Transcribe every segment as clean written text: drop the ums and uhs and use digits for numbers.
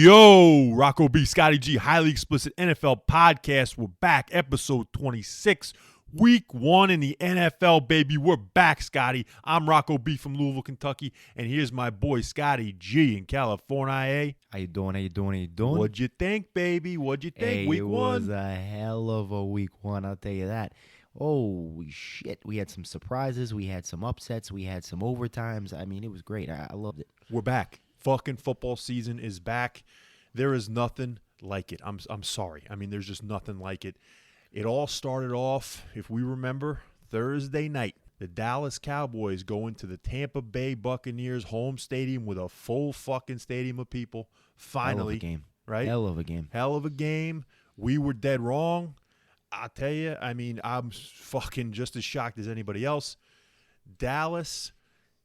Yo, Rocco B Scotty G, highly explicit NFL podcast. We're back, episode 26, week 1 in the NFL, baby. We're back, Scotty. I'm Rocco B from Louisville, Kentucky, and here's my boy Scotty G in California. How you doing? What'd you think, baby? What'd you think? Hey, week it 1 was a hell of a week 1, I'll tell you that. Holy shit. We had some surprises. We had some upsets. We had some overtimes. I mean, it was great. I loved it. We're back. Fucking football season is back. There is nothing like it. I'm sorry. I mean, there's just nothing like it. It all started off, if we remember, Thursday night. The Dallas Cowboys go into the Tampa Bay Buccaneers home stadium with a full fucking stadium of people. Finally. Hell of a game. Right? Hell of a game. Hell of a game. We were dead wrong. I'll tell you, I mean, I'm fucking just as shocked as anybody else. Dallas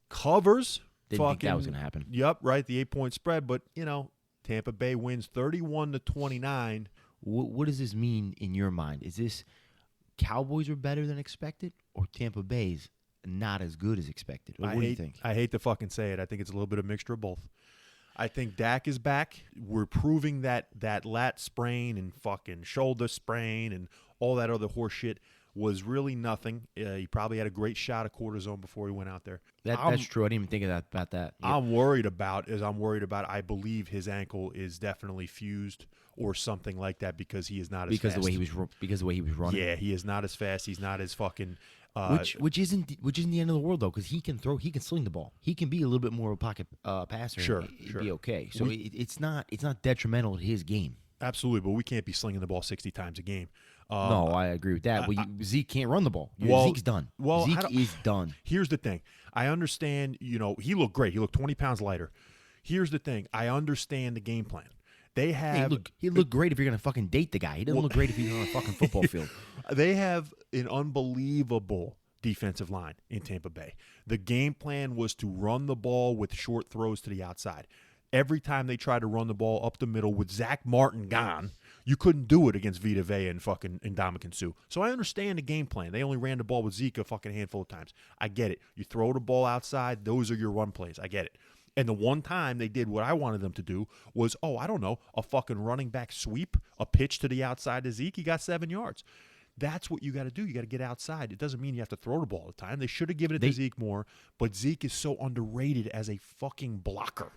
covers. Didn't think that was going to happen. Yep, right, the 8-point spread. But, you know, Tampa Bay wins 31-29. What does this mean in your mind? Is this Cowboys are better than expected or Tampa Bay's not as good as expected? What do you think? I hate to fucking say it. I think it's a little bit of a mixture of both. I think Dak is back. We're proving that lat sprain and fucking shoulder sprain and all that other horse shit was really nothing. He probably had a great shot of cortisone before he went out there. That's true. I didn't even think about that. Yep. I'm worried about. I believe his ankle is definitely fused or something like that because he is not as fast. Because the way he was running. Yeah, he is not as fast. He's not as fucking. Which isn't the end of the world though, because he can sling the ball. He can be a little bit more of a pocket passer. Sure, it'd be okay. So it's not detrimental to his game. Absolutely, but we can't be slinging the ball 60 times a game. No, I agree with that. Well, Zeke can't run the ball. Zeke's done. Zeke is done. Here's the thing. I understand, he looked great. He looked 20 pounds lighter. Here's the thing. I understand the game plan. He looked great if you're going to fucking date the guy. He doesn't look great if he's on a fucking football field. They have an unbelievable defensive line in Tampa Bay. The game plan was to run the ball with short throws to the outside. Every time they tried to run the ball up the middle with Zach Martin gone, you couldn't do it against Vita Vea and fucking Ndamukong Suh. So I understand the game plan. They only ran the ball with Zeke a fucking handful of times. I get it. You throw the ball outside, those are your run plays. I get it. And the one time they did what I wanted them to do was, a fucking running back sweep, a pitch to the outside to Zeke. He got 7 yards. That's what you got to do. You got to get outside. It doesn't mean you have to throw the ball all the time. They should have given it to Zeke more, but Zeke is so underrated as a fucking blocker.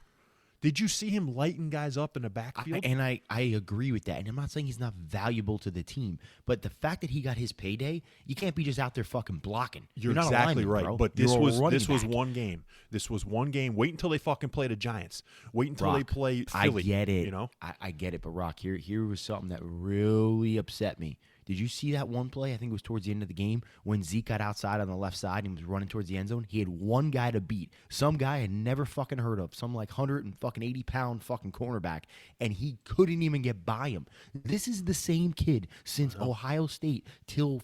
Did you see him lighting guys up in the backfield? I agree with that. And I'm not saying he's not valuable to the team, but the fact that he got his payday, you can't be just out there fucking blocking. You're not exactly lineman, right. bro. But this was one game. This was one game. Wait until they fucking play the Giants. Wait until they play Philly. I get it. I get it. But Rock, here was something that really upset me. Did you see that one play? I think it was towards the end of the game when Zeke got outside on the left side and was running towards the end zone. He had one guy to beat. Some guy I had never fucking heard of. Some like 180-pound fucking cornerback. And he couldn't even get by him. This is the same kid since Ohio State until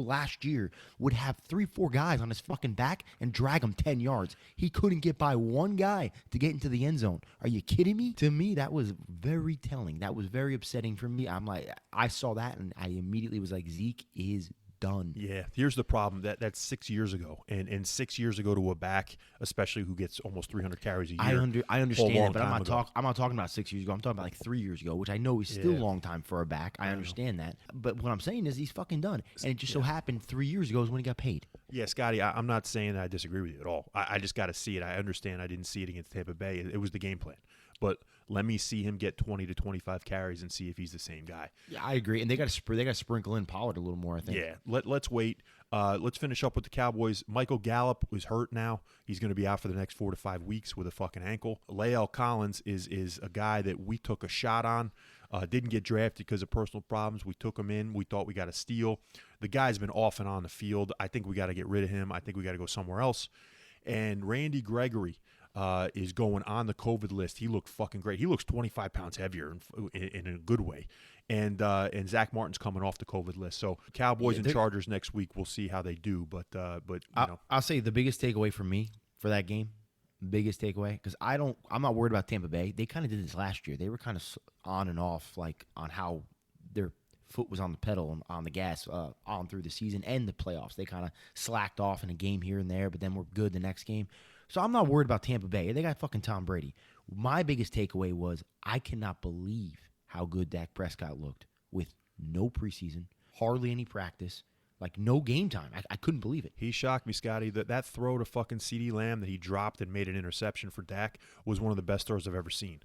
last year would have 3-4 guys on his fucking back and drag him 10 yards. He couldn't get by one guy to get into the end zone. Are you kidding me? To me, that was very telling. That was very upsetting for me. I'm like, I saw that and I immediately was like, Zeke is done. Yeah, here's the problem. That's 6 years ago, and 6 years ago to a back, especially who gets almost 300 carries a year. I understand that, but I'm not talking about 6 years ago. I'm talking about like 3 years ago, which I know is still a long time for a back. I understand that, but what I'm saying is he's fucking done, and it just so happened 3 years ago is when he got paid. Yeah, Scotty, I'm not saying that I disagree with you at all. I just got to see it. I understand I didn't see it against Tampa Bay. It was the game plan, but let me see him get 20 to 25 carries and see if he's the same guy. Yeah, I agree. And they got to sprinkle in Pollard a little more, I think. Yeah, let's wait. Let's finish up with the Cowboys. Michael Gallup is hurt now. He's going to be out for the next 4 to 5 weeks with a fucking ankle. Lael Collins is a guy that we took a shot on. Didn't get drafted because of personal problems. We took him in. We thought we got a steal. The guy's been off and on the field. I think we got to get rid of him. I think we got to go somewhere else. And Randy Gregory is going on the COVID list. He looked fucking great. He looks 25 pounds heavier in a good way. And Zach Martin's coming off the COVID list. So Cowboys and Chargers next week. We'll see how they do. But I'll say the biggest takeaway for me for that game, biggest takeaway, because I'm not worried about Tampa Bay. They kind of did this last year. They were kind of on and off, like on how their foot was on the pedal and on the gas on through the season and the playoffs. They kind of slacked off in a game here and there, but then were good the next game. So I'm not worried about Tampa Bay. They got fucking Tom Brady. My biggest takeaway was I cannot believe how good Dak Prescott looked with no preseason, hardly any practice, like no game time. I couldn't believe it. He shocked me, Scotty. That throw to fucking CeeDee Lamb that he dropped and made an interception for Dak was one of the best throws I've ever seen.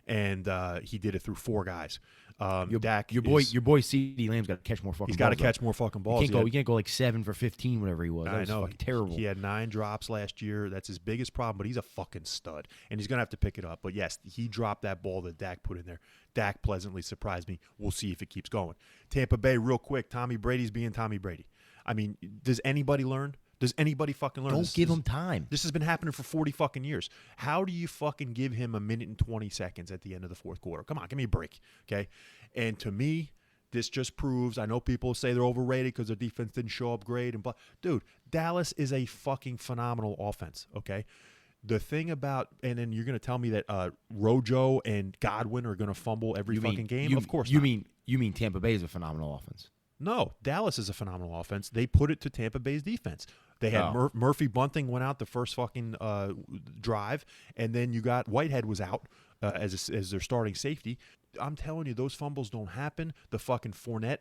And he did it through 4 guys. Your boy CeeDee Lamb's got to catch more fucking balls. He's got to catch more fucking balls. You can't go like 7 for 15, whatever he was. That was fucking terrible. He had 9 drops last year. That's his biggest problem, but he's a fucking stud. And he's going to have to pick it up. But, yes, he dropped that ball that Dak put in there. Dak pleasantly surprised me. We'll see if it keeps going. Tampa Bay, real quick. Tommy Brady's being Tommy Brady. I mean, does anybody learn? Does anybody fucking learn? Don't give him time. This has been happening for 40 fucking years. How do you fucking give him a minute and 20 seconds at the end of the fourth quarter? Come on, give me a break, okay? And to me, this just proves, I know people say they're overrated because their defense didn't show up great. Dude, Dallas is a fucking phenomenal offense, okay? The thing about, and then you're going to tell me that Rojo and Godwin are going to fumble every fucking game? Of course not. You mean Tampa Bay is a phenomenal offense? No, Dallas is a phenomenal offense. They put it to Tampa Bay's defense. They had Murphy Bunting went out the first fucking drive, and then you got Whitehead was out as their starting safety. I'm telling you, those fumbles don't happen. The fucking Fournette,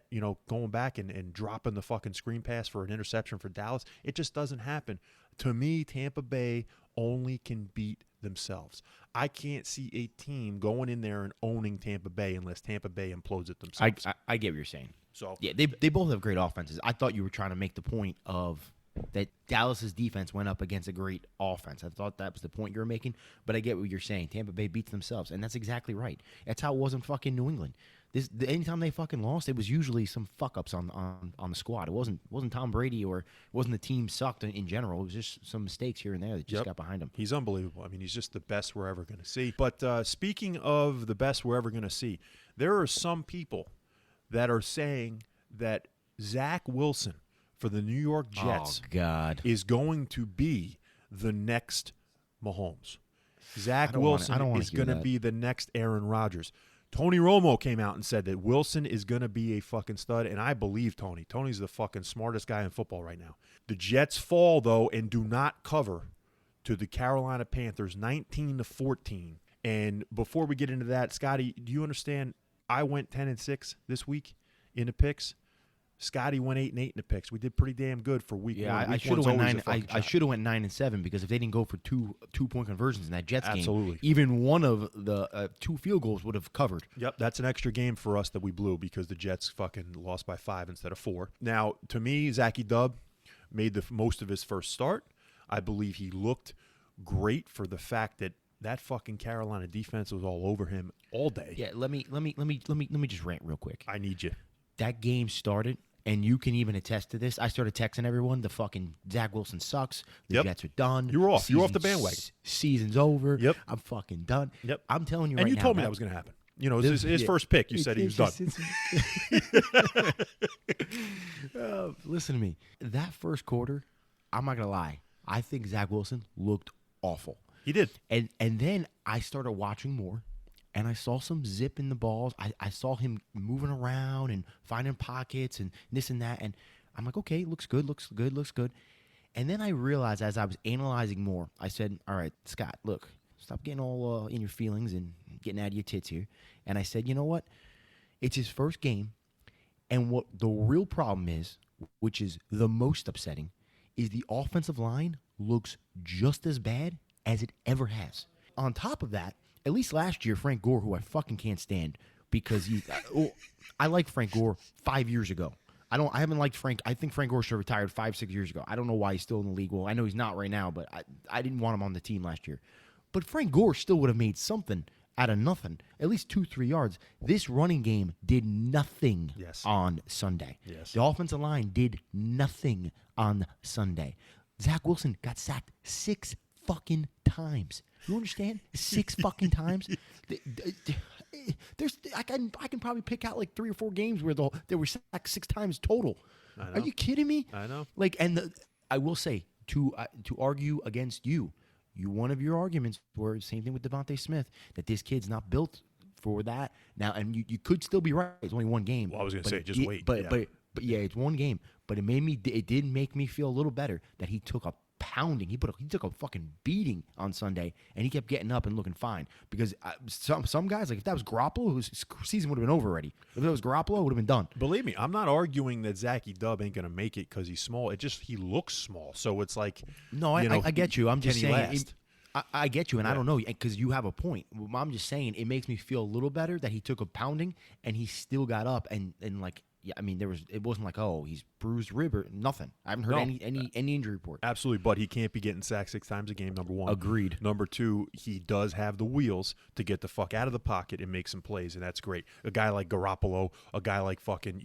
going back and dropping the fucking screen pass for an interception for Dallas, it just doesn't happen. To me, Tampa Bay only can beat themselves. I can't see a team going in there and owning Tampa Bay unless Tampa Bay implodes it themselves. I get what you're saying. So yeah, they both have great offenses. I thought you were trying to make the point of that Dallas's defense went up against a great offense. I thought that was the point you were making, but I get what you're saying. Tampa Bay beats themselves, and that's exactly right. That's how it was in fucking New England. Anytime they fucking lost, it was usually some fuck-ups on the squad. It wasn't Tom Brady or it wasn't the team sucked in general. It was just some mistakes here and there that just got behind him. He's unbelievable. I mean, he's just the best we're ever going to see. But speaking of the best we're ever going to see, there are some people that are saying that Zach Wilson for the New York Jets is going to be the next Mahomes. Zach Wilson is going to be the next Aaron Rodgers. Tony Romo came out and said that Wilson is going to be a fucking stud, and I believe Tony. Tony's the fucking smartest guy in football right now. The Jets fall, though, and do not cover to the Carolina Panthers 19-14. And before we get into that, Scotty, do you understand I went 10-6 this week in the picks? Scotty went 8-8 in the picks. We did pretty damn good for week one. Yeah, I should have went 9. I should have went 9-7 because if they didn't go for two-point conversions in that Jets game, even one of the 2 field goals would have covered. Yep, that's an extra game for us that we blew because the Jets fucking lost by 5 instead of 4. Now, to me, Zachy Dub made the most of his first start. I believe he looked great for the fact that fucking Carolina defense was all over him all day. Yeah, let me just rant real quick. I need you. That game started. And you can even attest to this. I started texting everyone, the fucking Zach Wilson sucks. The Jets are done. You were off. You were off the bandwagon. Season's over. Yep. I'm fucking done. Yep. I'm telling you and right now. And you told me that was going to happen. His first pick, you said he was done. Listen to me. That first quarter, I'm not going to lie. I think Zach Wilson looked awful. He did. And then I started watching more. And I saw some zip in the balls. I saw him moving around and finding pockets and this and that. And I'm like, okay, looks good. And then I realized as I was analyzing more, I said, all right, Scott, look, stop getting all in your feelings and getting out of your tits here. And I said, you know what? It's his first game. And what the real problem is, which is the most upsetting, is the offensive line looks just as bad as it ever has. On top of that, at least last year, Frank Gore, who I fucking can't stand because I liked Frank Gore 5 years ago. I haven't liked Frank. I think Frank Gore should have retired 5-6 years ago. I don't know why he's still in the league. Well, I know he's not right now, but I didn't want him on the team last year. But Frank Gore still would have made something out of nothing, at least 2-3 yards. This running game did nothing on Sunday. Yes. The offensive line did nothing on Sunday. Zach Wilson got sacked 6 fucking times. You understand? 6 fucking times. I can probably pick out like 3 or 4 games where they were sacked 6 times total. Are you kidding me? I know. I will say to argue against you, one of your arguments were same thing with Devontae Smith, that this kid's not built for that. Now, and you could still be right. It's only 1 game. Well, I was going to say, just wait. But yeah, it's 1 game. But it did make me feel a little better that he took a pounding. He took a fucking beating on Sunday, and he kept getting up and looking fine. Because some guys, like if that was Garoppolo, his season would have been over already. If it was Garoppolo, it would have been done. Believe me, I'm not arguing that Zachy Dub ain't gonna make it because he's small. It just he looks small, so it's like no, I get you. I'm just saying. I get you, and yeah. I don't know because you have a point. I'm just saying it makes me feel a little better that he took a pounding and he still got up and like. Yeah, I mean, it wasn't like, oh, he's bruised rib or nothing. I haven't heard any injury report. Absolutely, but he can't be getting sacked 6 times a game, number one. Agreed. Number two, he does have the wheels to get the fuck out of the pocket and make some plays, and that's great. A guy like Garoppolo, a guy like fucking,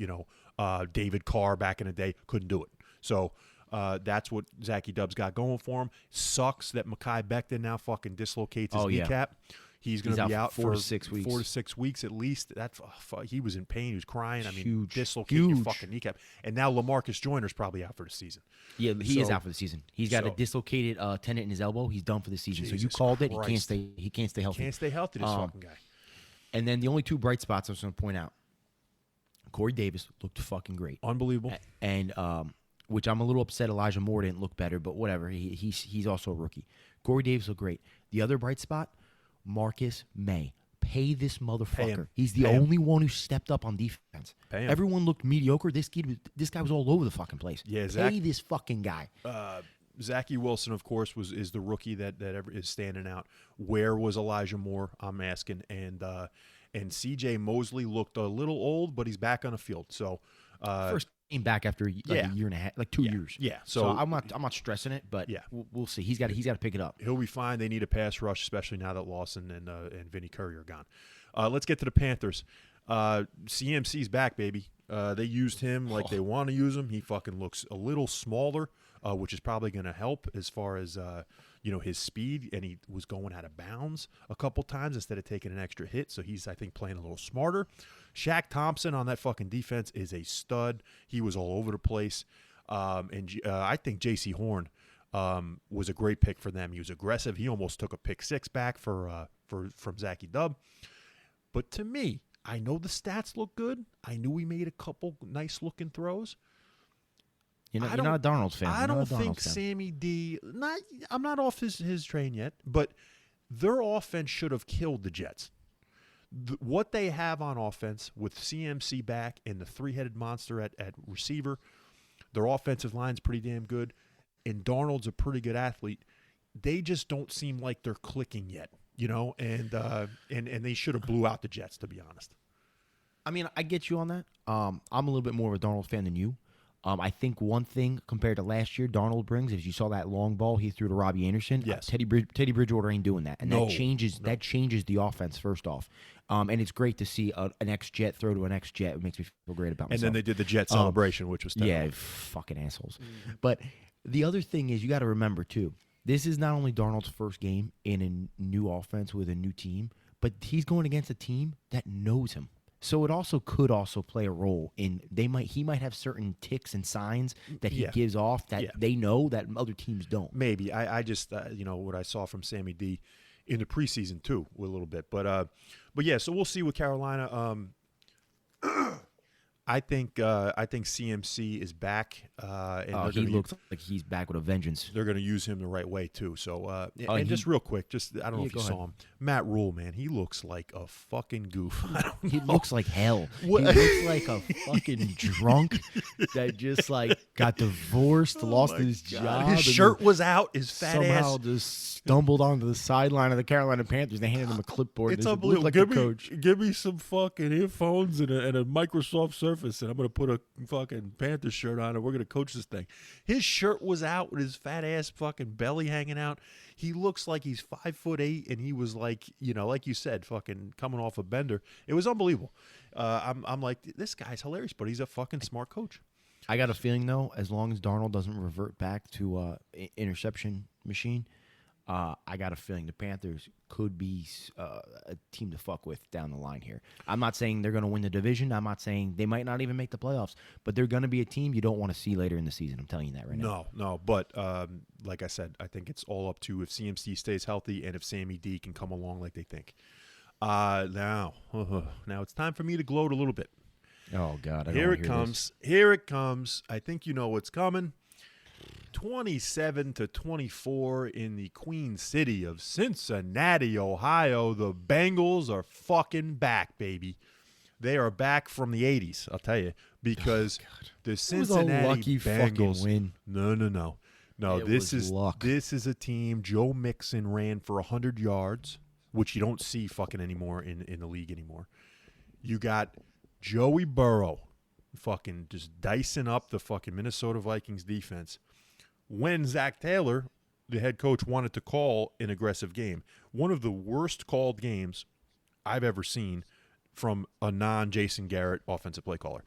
David Carr back in the day couldn't do it. So that's what Zachy Dub's got going for him. Sucks that Mekhi Becton now fucking dislocates his kneecap. He's going to be out for 4 to 6 weeks. 4 to 6 weeks at least. He was in pain. He was crying. Huge. Dislocate your fucking kneecap. And now LaMarcus Joyner's probably out for the season. Yeah, he is out for the season. He's got a dislocated tendon in his elbow. He's done for the season. So you called it. He can't stay healthy. Can't stay healthy, this fucking guy. And then the only 2 bright spots I was going to point out. Corey Davis looked fucking great. Unbelievable. And which I'm a little upset Elijah Moore didn't look better, but whatever. He's also a rookie. Corey Davis looked great. The other bright spot, Marcus May. Pay this motherfucker. He's the only one who stepped up on defense. Everyone looked mediocre. This guy was all over the fucking place. Yeah, Pay this fucking guy. Zachy Wilson, of course, is the rookie that is standing out. Where was Elijah Moore? I'm asking. And C.J. Mosley looked a little old, but he's back on the field. So first came back after a year and a half, like 2 years. Yeah. So I'm not stressing it, but we'll see. He's got to pick it up. He'll be fine. They need a pass rush, especially now that Lawson and Vinny Curry are gone. Let's get to the Panthers. CMC's back, baby. They used him like they want to use him. He fucking looks a little smaller, which is probably going to help as far as his speed. And he was going out of bounds a couple times instead of taking an extra hit. So he's, I think, playing a little smarter. Shaq Thompson on that fucking defense is a stud. He was all over the place. I think J.C. Horn was a great pick for them. He was aggressive. He almost took a pick 6 back from Zachy Dub. But to me, I know the stats look good. I knew he made a couple nice-looking throws. You're not a Darnold fan. I don't think Sammy D. I'm not off his train yet, but their offense should have killed the Jets. What they have on offense with CMC back and the 3-headed monster at receiver, their offensive line's pretty damn good, and Darnold's a pretty good athlete. They just don't seem like they're clicking yet, and they should have blew out the Jets, to be honest. I mean, I get you on that. I'm a little bit more of a Darnold fan than you. I think one thing compared to last year Darnold brings is you saw that long ball he threw to Robbie Anderson. Yes. Teddy Bridgewater ain't doing that, and that changes the offense first off. And it's great to see an ex-Jet throw to an ex-Jet. It makes me feel great about myself. And then they did the Jet celebration, which was terrible. Yeah, fucking assholes. But the other thing is you got to remember too. This is not only Darnold's first game in a new offense with a new team, but he's going against a team that knows him. So it could play a role in he might have certain ticks and signs that he gives off that they know that other teams don't. Maybe I just what I saw from Sammy D in the preseason too a little bit, but yeah. So we'll see with Carolina. I think CMC is back. And he looks like he's back with a vengeance. They're going to use him the right way too. So, just real quick, I don't know if you saw him, Matt Rule, man, he looks like a fucking goof. He looks like hell. He looks like a fucking drunk that just got divorced, lost his job. His shirt was out. His fat somehow ass just stumbled onto the sideline of the Carolina Panthers. They handed him a clipboard. It's unbelievable. Give me some fucking earphones and a Microsoft Surface, and I'm going to put a fucking Panthers shirt on, and we're going to coach this thing. His shirt was out with his fat ass fucking belly hanging out. He looks like he's 5'8", and he was like you said, fucking coming off a bender. It was unbelievable. I'm like, this guy's hilarious, but he's a fucking smart coach. I got a feeling though, as long as Darnold doesn't revert back to interception machine, I got a feeling the Panthers could be a team to fuck with down the line here. I'm not saying they're going to win the division. I'm not saying they might not even make the playoffs, but they're going to be a team you don't want to see later in the season. I'm telling you that right now. No. But like I said, I think it's all up to if CMC stays healthy and if Sammy D can come along like they think. Now it's time for me to gloat a little bit. Oh, God. Here it comes. I think you know what's coming. 27-24 in the Queen City of Cincinnati, Ohio. The Bengals are fucking back, baby. They are back from the 80s, I'll tell you, because the Cincinnati lucky Bengals. fucking win. No. It This was is luck. this is a team. Joe Mixon ran for 100 yards, which you don't see fucking anymore in the league anymore. You got Joey Burrow fucking just dicing up the fucking Minnesota Vikings defense. When Zach Taylor, the head coach, wanted to call an aggressive game. One of the worst called games I've ever seen from a non-Jason Garrett offensive play caller.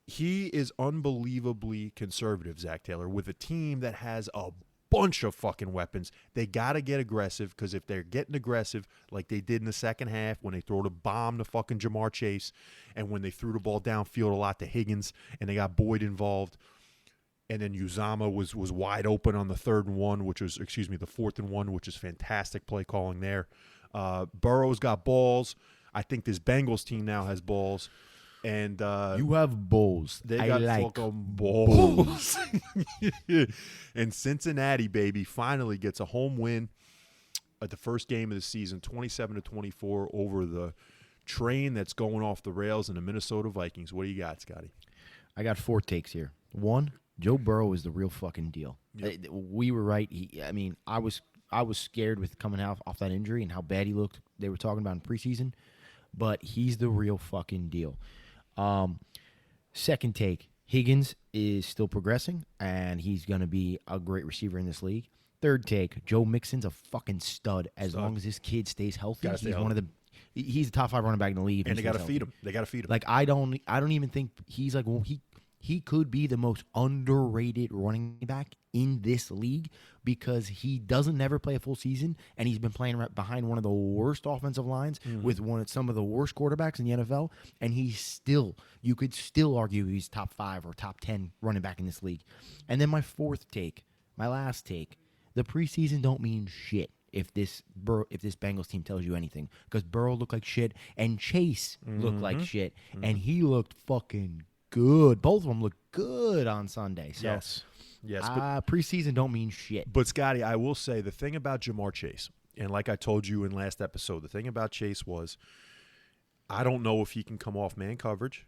He is unbelievably conservative, Zach Taylor, with a team that has a bunch of fucking weapons. They got to get aggressive, because if they're getting aggressive like they did in the second half when they throw the bomb to fucking Jamar Chase and when they threw the ball downfield a lot to Higgins and they got Boyd involved, and then Uzama was wide open on the 4th and 1, which is fantastic play calling there. Burrow's got balls. I think this Bengals team now has balls. And You have balls. they I got like fucking balls. And Cincinnati, baby, finally gets a home win at the first game of the season, 27-24 over the train that's going off the rails in the Minnesota Vikings. What do you got, Scotty? I got 4 takes here. 1, Joe Burrow is the real fucking deal. Yep. We were right. I was scared with coming off that injury and how bad he looked. They were talking about in preseason, but he's the real fucking deal. Second take, Higgins is still progressing, and he's going to be a great receiver in this league. Third take, Joe Mixon's a fucking stud. As long as this kid stays healthy, Gotta stay he's healthy. one of the. He's the top 5 running back in the league. And they got to feed him. They got to feed him. Like I don't even think he's like he could be the most underrated running back in this league because he doesn't never play a full season, and he's been playing right behind one of the worst offensive lines with some of the worst quarterbacks in the NFL, and you could still argue he's top 5 or top 10 running back in this league. And then my last take, the preseason don't mean shit if this Bengals team tells you anything, because Burrow looked like shit and Chase looked like shit, and he looked fucking good. Both of them looked good on Sunday. So, yes. Preseason don't mean shit. But, Scotty, I will say the thing about Jamar Chase, and like I told you in last episode, the thing about Chase was I don't know if he can come off man coverage,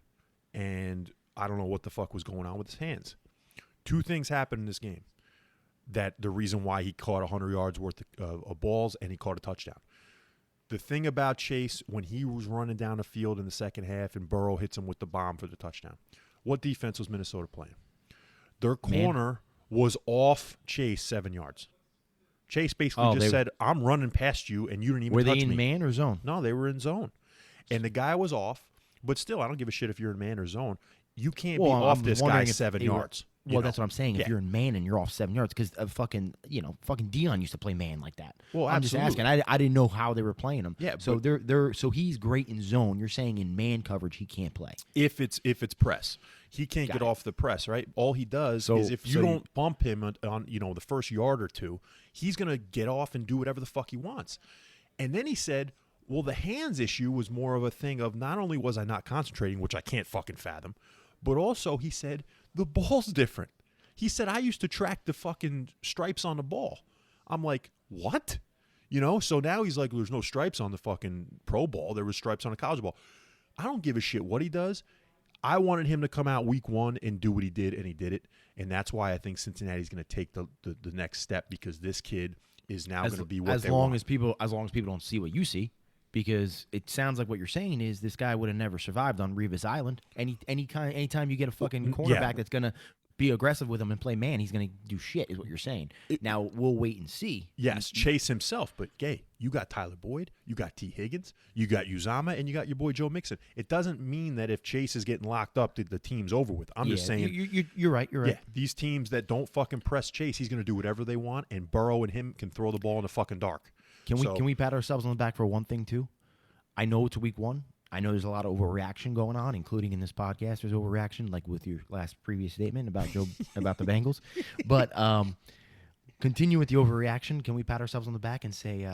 and I don't know what the fuck was going on with his hands. 2 things happened in this game that the reason why he caught 100 yards worth of balls and he caught a touchdown. The thing about Chase, when he was running down the field in the second half and Burrow hits him with the bomb for the touchdown, what defense was Minnesota playing? Their corner was off Chase 7 yards. Chase basically said, I'm running past you, and you didn't even touch me. Were they in man or zone? No, they were in zone. And the guy was off, but still, I don't give a shit if you're in man or zone. You can't be off this guy 7 yards. Well, that's what I'm saying. If you're in man and you're off 7 yards, because fucking Dion used to play man like that. Well, I'm absolutely. just asking. I didn't know how they were playing him. Yeah, so so he's great in zone. You're saying in man coverage he can't play. If it's press, he can't get off the press, right? All he does is if you don't bump him on the first yard or 2, he's gonna get off and do whatever the fuck he wants. And then he said, well, the hands issue was more of a thing of not only was I not concentrating, which I can't fucking fathom, but also he said the ball's different. He said, I used to track the fucking stripes on the ball. I'm like, what? So now he's like, there's no stripes on the fucking pro ball. There was stripes on a college ball. I don't give a shit what he does. I wanted him to come out week 1 and do what he did, and he did it. And that's why I think Cincinnati's going to take the next step, because this kid is now going to be what they want. As long as people don't see what you see. Because it sounds like what you're saying is this guy would have never survived on Revis Island. Anytime you get a fucking cornerback that's going to be aggressive with him and play man, he's going to do shit, is what you're saying. Now, we'll wait and see. Yes, Chase himself, but you got Tyler Boyd, you got T. Higgins, you got Uzama, and you got your boy Joe Mixon. It doesn't mean that if Chase is getting locked up, the team's over with. I'm just saying. You're right. Yeah, these teams that don't fucking press Chase, he's going to do whatever they want, and Burrow and him can throw the ball in the fucking dark. Can we pat ourselves on the back for one thing, too? I know it's week 1. I know there's a lot of overreaction going on, including in this podcast. There's overreaction, like with your previous statement about about the Bengals. But continue with the overreaction. Can we pat ourselves on the back and say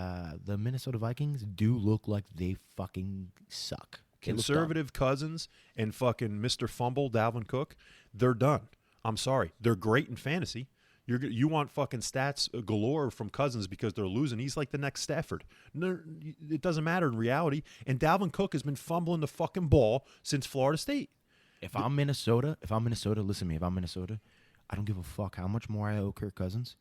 the Minnesota Vikings do look like they fucking suck? Conservative Cousins and fucking Mr. Fumble, Dalvin Cook, they're done. I'm sorry. They're great in fantasy. You want fucking stats galore from Cousins because they're losing. He's like the next Stafford. No, it doesn't matter in reality. And Dalvin Cook has been fumbling the fucking ball since Florida State. If I'm Minnesota, listen to me. If I'm Minnesota, I don't give a fuck how much more I owe Kirk Cousins.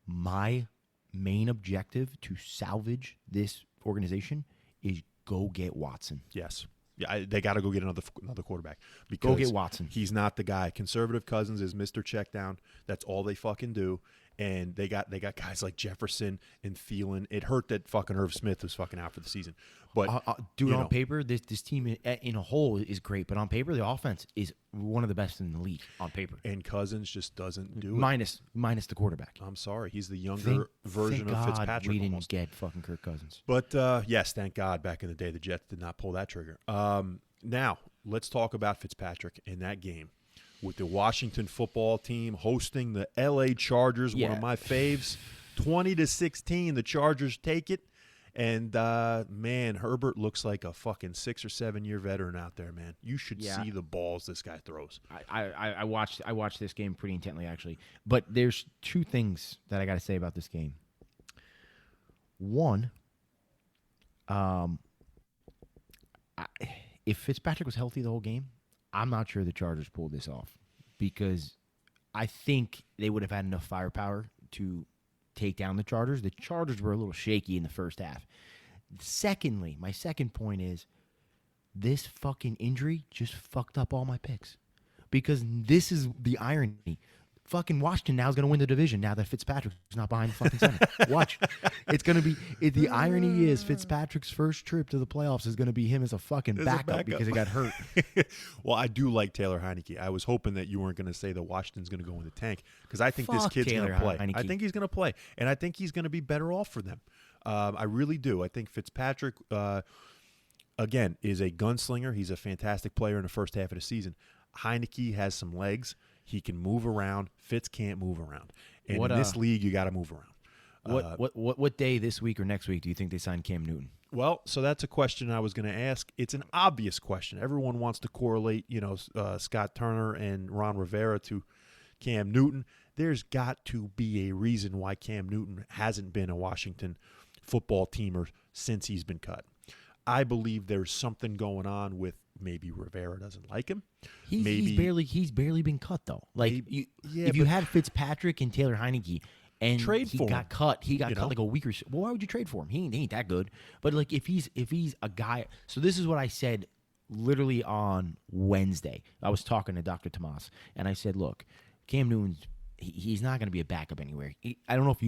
My main objective to salvage this organization is go get Watson. Yes. Yeah, they got to go get another quarterback because go get Watson. He's not the guy. Conservative Cousins is Mr. Checkdown. That's all they fucking do. And they got guys like Jefferson and Thielen. It hurt that fucking Irv Smith was fucking out for the season. But dude, on paper, this team in a whole is great. But on paper, the offense is one of the best in the league on paper. And Cousins just doesn't do it. Minus the quarterback. I'm sorry, he's the younger version of Fitzpatrick. We didn't get fucking Kirk Cousins. But yes, thank God. Back in the day, the Jets did not pull that trigger. Now let's talk about Fitzpatrick in that game with the Washington football team hosting the L.A. Chargers, one of my faves. 20-16, the Chargers take it. And, man, Herbert looks like a fucking 6 or 7 year veteran out there, man. You should see the balls this guy throws. I watched this game pretty intently, actually. But there's two things that I got to say about this game. One, if Fitzpatrick was healthy the whole game, I'm not sure the Chargers pulled this off because I think they would have had enough firepower to take down the Chargers. The Chargers were a little shaky in the first half. Secondly, my second point is this fucking injury just fucked up all my picks because this is the irony. Fucking Washington now is going to win the division now that Fitzpatrick's not behind the fucking center. Watch. It's going to be the irony is Fitzpatrick's first trip to the playoffs is going to be him as a fucking backup because he got hurt. Well, I do like Taylor Heineke. I was hoping that you weren't going to say that Washington's going to go in the tank because I think this kid's going to play. I think he's going to play, and I think he's going to be better off for them. I really do. I think Fitzpatrick, again, is a gunslinger. He's a fantastic player in the first half of the season. Heineke has some legs. He can move around. Fitz can't move around. And in this league, you got to move around. What day this week or next week do you think they sign Cam Newton? Well, so that's a question I was going to ask. It's an obvious question. Everyone wants to correlate, Scott Turner and Ron Rivera to Cam Newton. There's got to be a reason why Cam Newton hasn't been a Washington football teamer since he's been cut. I believe there's something going on with maybe Rivera doesn't like him. He's barely been cut though. Like if you had Fitzpatrick and Taylor Heineke and he got cut like a week or so. Well, why would you trade for him? He ain't that good. But like if he's a guy, so this is what I said literally on Wednesday. I was talking to Dr. Tomas and I said, look, Cam Newton's he's not going to be a backup anywhere. I don't know if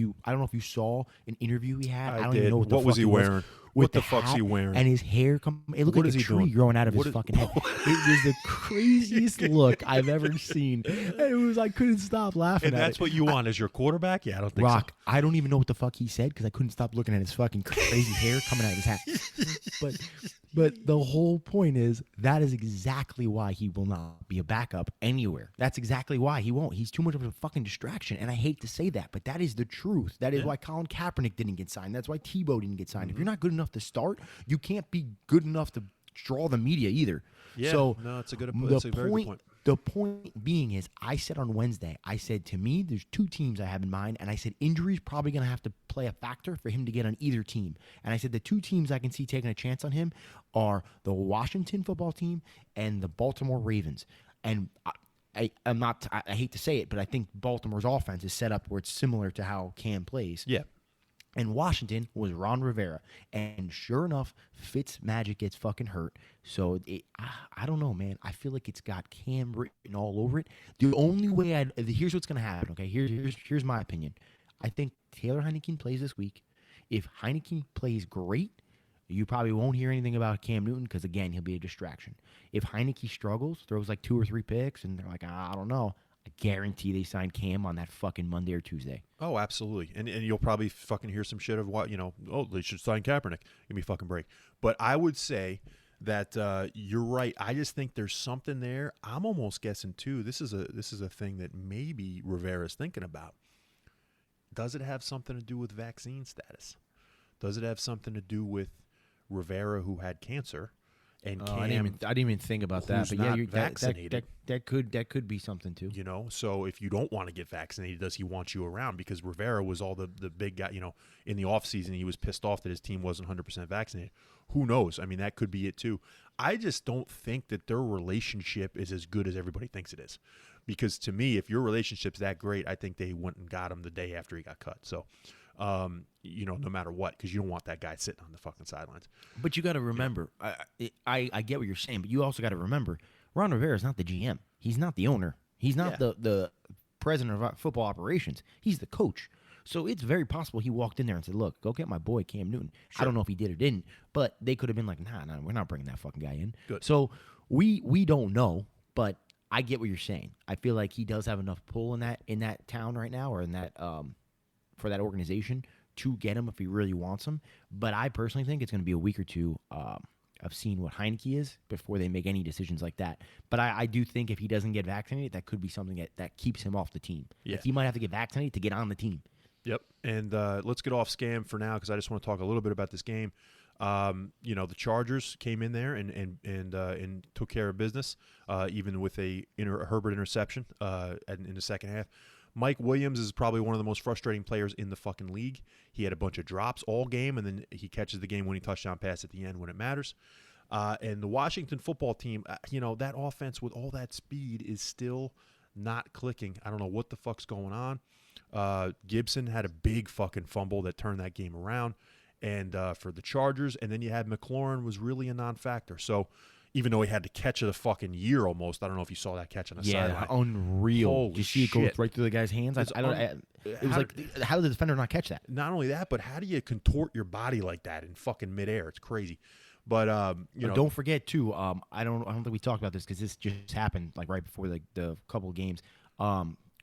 you saw an interview he had. I don't even know what was he wearing. What the fuck's he wearing? And his hair it looked like a tree growing out of his fucking head. It was the craziest look I've ever seen. And I couldn't stop laughing. And that's what you want as your quarterback? Yeah, I don't think Rock, so. I don't even know what the fuck he said because I couldn't stop looking at his fucking crazy hair coming out of his hat. But the whole point is that is exactly why he will not be a backup anywhere. That's exactly why he won't. He's too much of a fucking distraction. And I hate to say that, but that is the truth. That is why Colin Kaepernick didn't get signed. That's why Tebow didn't get signed. Mm-hmm. If you're not good enough to start, you can't be good enough to draw the media either. Yeah, so it's a very good point. The point being is, I said on Wednesday, I said to me, there's two teams I have in mind, and I said injury's probably going to have to play a factor for him to get on either team. And I said the two teams I can see taking a chance on him are the Washington football team and the Baltimore Ravens. And I hate to say it, but I think Baltimore's offense is set up where it's similar to how Cam plays. Yeah. And Washington was Ron Rivera. And sure enough, Fitzmagic gets fucking hurt. So I don't know, man. I feel like it's got Cam written all over it. The only way here's what's going to happen, okay? Here's my opinion. I think Taylor Heineke plays this week. If Heineke plays great, you probably won't hear anything about Cam Newton because, again, he'll be a distraction. If Heineke struggles, throws like 2 or 3 picks, and they're like, I don't know, I guarantee they sign Cam on that fucking Monday or Tuesday. Oh, absolutely. And you'll probably fucking hear some shit of what, they should sign Kaepernick. Give me a fucking break. But I would say that you're right. I just think there's something there. I'm almost guessing, too, this is a thing that maybe Rivera's thinking about. Does it have something to do with vaccine status? Does it have something to do with Rivera, who had cancer, and I Cam, didn't even think about that. who's But yeah, not vaccinated. that could be something too. You know, so if you don't want to get vaccinated, does he want you around? Because Rivera was all the big guy, you know, in the offseason, he was pissed off that his team wasn't 100% vaccinated. Who knows? I mean, that could be it too. I just don't think that their relationship is as good as everybody thinks it is. Because to me, if your relationship's that great, I think they went and got him the day after he got cut. So, you know, no matter what, because you don't want that guy sitting on the fucking sidelines. But you got to remember, I get what you're saying, but you also got to remember, Ron Rivera is not the GM. He's not the owner. He's not the president of football operations. He's the coach. So it's very possible he walked in there and said, look, go get my boy Cam Newton. Sure. I don't know if he did or didn't, but they could have been like, nah, we're not bringing that fucking guy in. Good. So we don't know, but I get what you're saying. I feel like he does have enough pull in that town right now, or in that for that organization to get him if he really wants him. But I personally think it's going to be a week or two of seeing what Heineke is before they make any decisions like that. But I do think if he doesn't get vaccinated, that could be something that keeps him off the team. Yeah. Like he might have to get vaccinated to get on the team. Yep. And let's get off scam for now because I just want to talk a little bit about this game. You know, the Chargers came in there and took care of business, even with a Herbert interception in the second half. Mike Williams is probably one of the most frustrating players in the fucking league. He had a bunch of drops all game, and then he catches the game-winning touchdown pass at the end when it matters. And the Washington football team, you know, that offense with all that speed is still not clicking. I don't know what the fuck's going on. Gibson had a big fucking fumble that turned that game around, and for the Chargers, and then you had McLaurin was really a non-factor. So even though he had the catch of the fucking year almost, I don't know if you saw that catch on the sideline. Unreal. Holy Did you see it go right through the guy's hands? It was like, how did the defender not catch that? Not only that, but how do you contort your body like that in fucking midair? It's crazy. But you know, don't forget too. I don't think we talked about this because this just happened like right before the couple of games.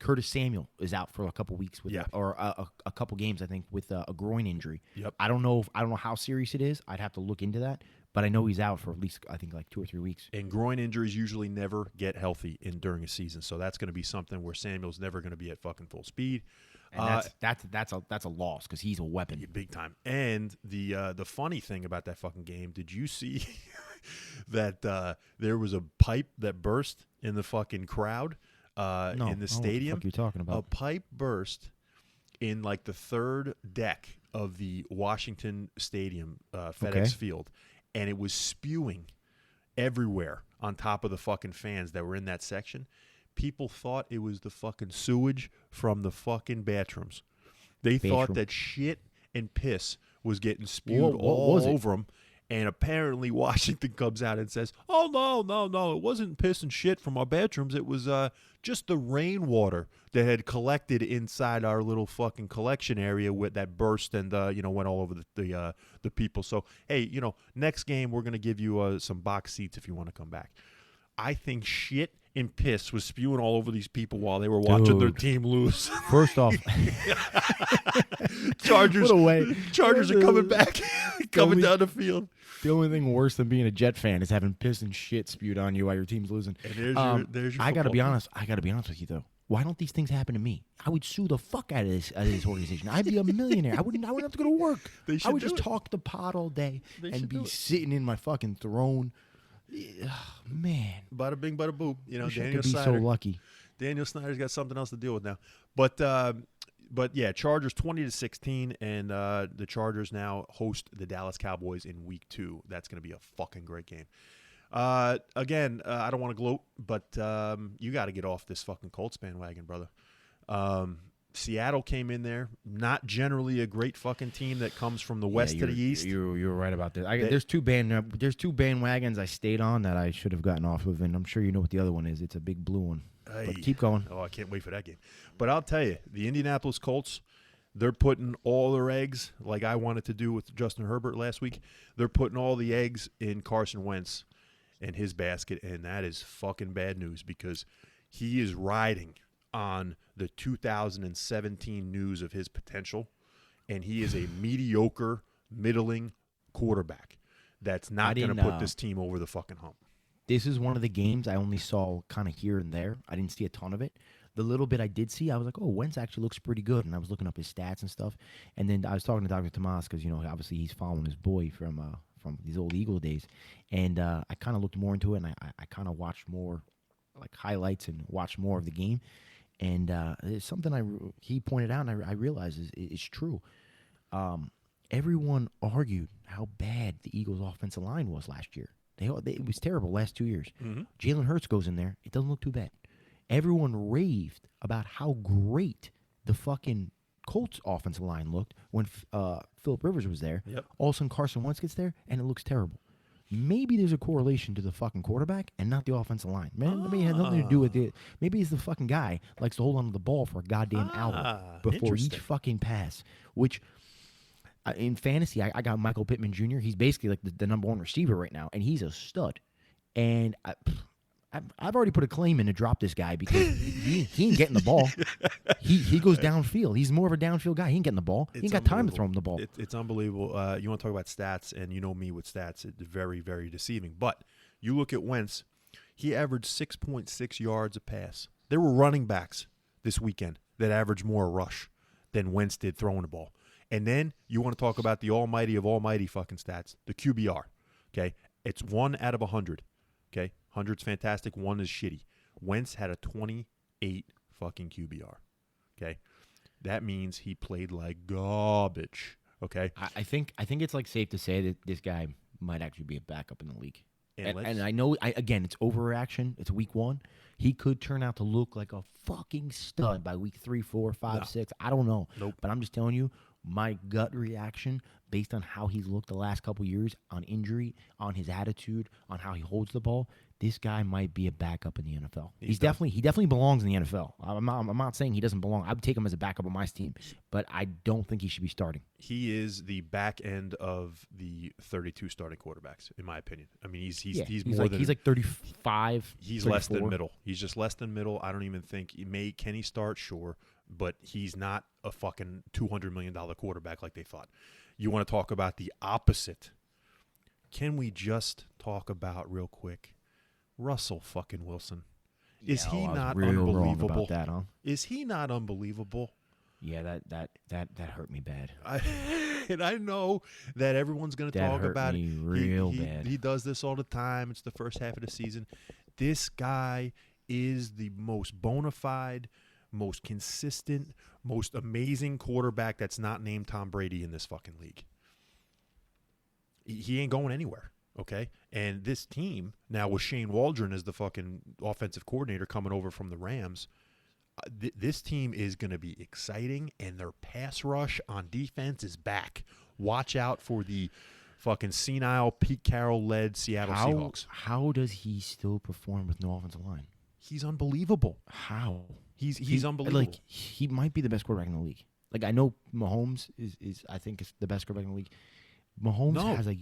Curtis Samuel is out for a couple weeks or a couple games, I think, with a groin injury. Yep. I don't know how serious it is. I'd have to look into that, but I know he's out for at least I think like 2 or 3 weeks. And groin injuries usually never get healthy during a season, so that's going to be something where Samuel's never going to be at fucking full speed. And that's a loss because he's a weapon, big time. And the funny thing about that fucking game, did you see that there was a pipe that burst in the fucking crowd? In the stadium. What the fuck are you talking about? A pipe burst in like the third deck of the Washington Stadium, FedEx Field, and it was spewing everywhere on top of the fucking fans that were in that section. People thought it was the fucking sewage from the fucking bathrooms. They thought that shit and piss was getting spewed all over them. And apparently Washington comes out and says, oh, no, it wasn't piss and shit from our bathrooms. It was just the rainwater that had collected inside our little fucking collection area that burst and, went all over the people. So, hey, next game we're going to give you some box seats if you want to come back. I think shit and piss was spewing all over these people while they were watching their team lose. First off, Chargers are coming back, coming down the field. The only thing worse than being a Jet fan is having piss and shit spewed on you while your team's losing. And there's your I gotta be honest with you though. Why don't these things happen to me? I would sue the fuck out of this organization. I'd be a millionaire. I wouldn't have to go to work. I would just talk the pot all day and be sitting in my fucking throne. Man, bada bing, bada boop. Daniel Snyder. So lucky. Daniel Snyder's got something else to deal with now. But yeah, Chargers 20-16, and the Chargers now host the Dallas Cowboys in Week 2. That's going to be a fucking great game. Again, I don't want to gloat, but you got to get off this fucking Colts bandwagon, brother. Seattle came in there, not generally a great fucking team that comes from the west to the east. You're right about this. There's two bandwagons I stayed on that I should have gotten off of, and I'm sure you know what the other one is. It's a big blue one. But keep going. Oh, I can't wait for that game. But I'll tell you, the Indianapolis Colts, they're putting all their eggs, like I wanted to do with Justin Herbert last week, they're putting all the eggs in Carson Wentz and his basket, and that is fucking bad news because he is riding on the 2017 news of his potential, and he is a mediocre, middling quarterback that's not going to put this team over the fucking hump. This is one of the games I only saw kind of here and there. I didn't see a ton of it. The little bit I did see, I was like, oh, Wentz actually looks pretty good. And I was looking up his stats and stuff. And then I was talking to Dr. Tomas because, obviously he's following his boy from from, these old Eagle days. And I kind of looked more into it, and I kind of watched more like highlights and watched more of the game. And it's something he pointed out, and I realized is true. Everyone argued how bad the Eagles' offensive line was last year. It was terrible last 2 years. Mm-hmm. Jalen Hurts goes in there. It doesn't look too bad. Everyone raved about how great the fucking Colts offensive line looked when Phillip Rivers was there. Yep. All of a sudden Carson Wentz gets there, and it looks terrible. Maybe there's a correlation to the fucking quarterback and not the offensive line. Man, maybe it has nothing to do with it. Maybe he's the fucking guy likes to hold on to the ball for a goddamn hour before each fucking pass. Which, in fantasy, I got Michael Pittman Jr. He's basically like the number one receiver right now, and he's a stud. And I've already put a claim in to drop this guy because he ain't getting the ball. He goes downfield. He's more of a downfield guy. He ain't getting the ball. He ain't got time to throw him the ball. It's unbelievable. You want to talk about stats, and you know me with stats. It's very, very deceiving. But you look at Wentz, he averaged 6.6 yards a pass. There were running backs this weekend that averaged more a rush than Wentz did throwing the ball. And then you want to talk about the almighty of almighty fucking stats, the QBR. Okay, it's 1 out of 100. Okay, 100's fantastic. 1 is shitty. Wentz had a 28 fucking QBR. Okay, that means he played like garbage. Okay, I think it's like safe to say that this guy might actually be a backup in the league. And I know, again, it's overreaction. It's week 1. He could turn out to look like a fucking stud by week 3, 4, 5, 6. I don't know. Nope. But I'm just telling you, my gut reaction, based on how he's looked the last couple years, on injury, on his attitude, on how he holds the ball, this guy might be a backup in the NFL. He definitely belongs in the NFL. I'm not saying he doesn't belong. I would take him as a backup on my team, but I don't think he should be starting. He is the back end of the 32 starting quarterbacks, in my opinion. I mean, he's like 35. He's 34. less than middle. He's just less than middle. I don't even think can he start? Sure, but he's not a fucking $200 million quarterback like they thought. You want to talk about the opposite? Can we just talk about real quick Russell fucking Wilson? Is he not unbelievable? About that, huh? Is he not unbelievable? Yeah, that hurt me bad. And I know that everyone's going to talk about it. Real bad. He does this all the time. It's the first half of the season. This guy is the most bona fide, most consistent, most amazing quarterback that's not named Tom Brady in this fucking league. He ain't going anywhere. Okay, and this team now with Shane Waldron as the fucking offensive coordinator coming over from the Rams, this team is going to be exciting, and their pass rush on defense is back. Watch out for the fucking senile Pete Carroll-led Seattle Seahawks. How does he still perform with no offensive line? He's unbelievable. How? He's unbelievable. Like, he might be the best quarterback in the league. Like, I know Mahomes is I think is the best quarterback in the league. Mahomes has a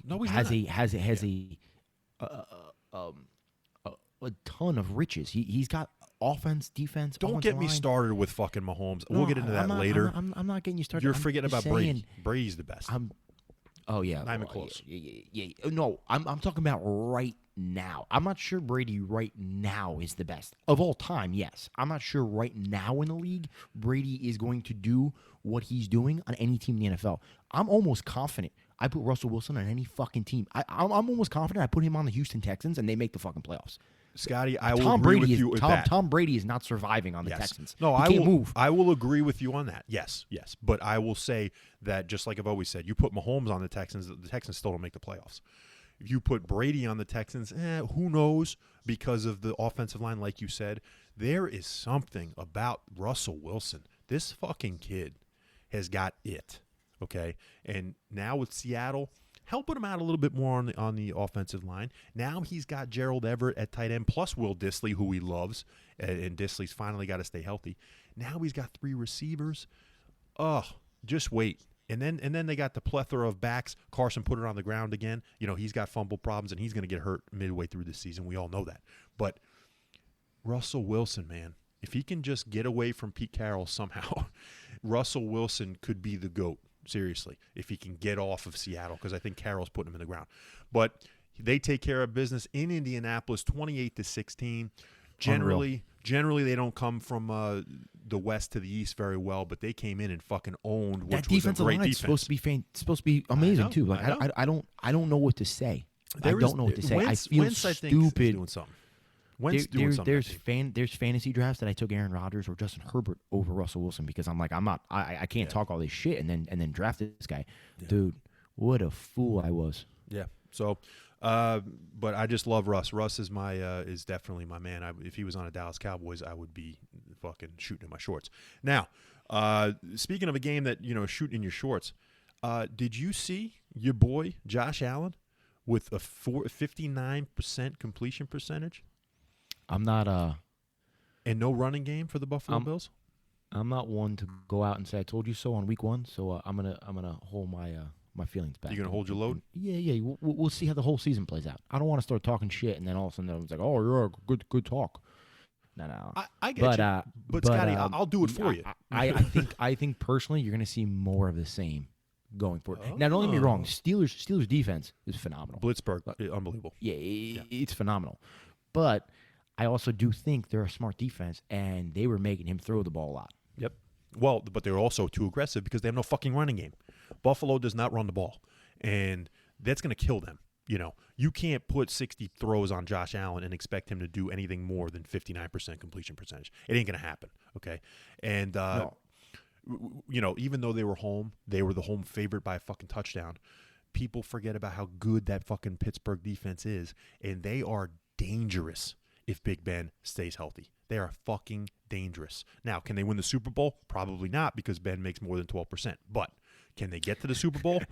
ton of riches. He's got offense, defense. Don't get me started with fucking Mahomes. We'll get into that later. I'm not getting you started. You're forgetting about Brady. Brady's the best. Not even close. Yeah. No, I'm talking about right now. I'm not sure Brady right now is the best of all time. Yes, I'm not sure right now in the league Brady is going to do what he's doing on any team in the NFL. I'm almost confident I put Russell Wilson on any fucking team. I'm almost confident I put him on the Houston Texans and they make the fucking playoffs. Scotty, I will agree with you with that. Tom Brady is not surviving on the Texans. No, he can't move. I will agree with you on that. Yes. But I will say that, just like I've always said, you put Mahomes on the Texans still don't make the playoffs. If you put Brady on the Texans, who knows? Because of the offensive line, like you said, there is something about Russell Wilson. This fucking kid has got it. Okay, and now with Seattle, helping him out a little bit more on the offensive line. Now he's got Gerald Everett at tight end, plus Will Dissly, who he loves, and Disley's finally got to stay healthy. Now he's got 3 receivers. Oh, just wait. And then they got the plethora of backs. Carson put it on the ground again. You know, he's got fumble problems, and he's going to get hurt midway through the season. We all know that. But Russell Wilson, man, if he can just get away from Pete Carroll somehow, Russell Wilson could be the GOAT. Seriously, if he can get off of Seattle, because I think Carroll's putting him in the ground. But they take care of business in Indianapolis, 28-16. Generally, they don't come from the west to the east very well, but they came in and fucking owned, which That was a defensive great line defense. supposed to be amazing know, too. Like I I don't know what to say. I don't know what to say. I feel Wentz, I think, is stupid. doing something. Wentz doing something. There's fantasy drafts that I took Aaron Rodgers or Justin Herbert over Russell Wilson because I'm like I can't talk all this shit and then draft this guy, dude. What a fool I was. Yeah. So, but I just love Russ. Russ is is definitely my man. If he was on a Dallas Cowboys, I would be fucking shooting in my shorts. Now, speaking of a game that shooting in your shorts, did you see your boy Josh Allen with a 59% completion percentage? I'm not and no running game for the Buffalo Bills. I'm not one to go out and say I told you so on week one. So I'm gonna hold my feelings back. You're gonna hold your load? Yeah. We'll see how the whole season plays out. I don't want to start talking shit and then all of a sudden everyone's like, "Oh, you're a good talk." No. I get you. But Scotty, I'll do it for you. I think personally, you're gonna see more of the same going forward. Now, don't get me wrong. Steelers defense is phenomenal. Blitzburg, unbelievable. Yeah, it's phenomenal. But I also do think they're a smart defense, and they were making him throw the ball a lot. Yep. Well, but they're also too aggressive because they have no fucking running game. Buffalo does not run the ball, and that's going to kill them. You can't put 60 throws on Josh Allen and expect him to do anything more than 59% completion percentage. It ain't going to happen, okay? And, even though they were the home favorite by a fucking touchdown. People forget about how good that fucking Pittsburgh defense is, and they are dangerous if Big Ben stays healthy. They are fucking dangerous. Now, can they win the Super Bowl? Probably not because Ben makes more than 12%. But can they get to the Super Bowl?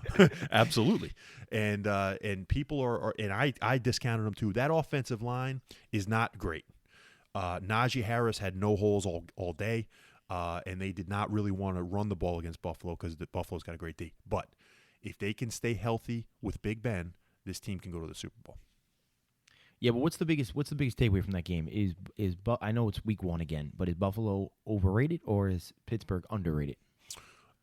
Absolutely. And people are and I discounted them too. That offensive line is not great. Najee Harris had no holes all day, and they did not really want to run the ball against Buffalo because Buffalo's got a great D. But if they can stay healthy with Big Ben, this team can go to the Super Bowl. Yeah, but what's the biggest takeaway from that game? I know it's week one again, but is Buffalo overrated or is Pittsburgh underrated?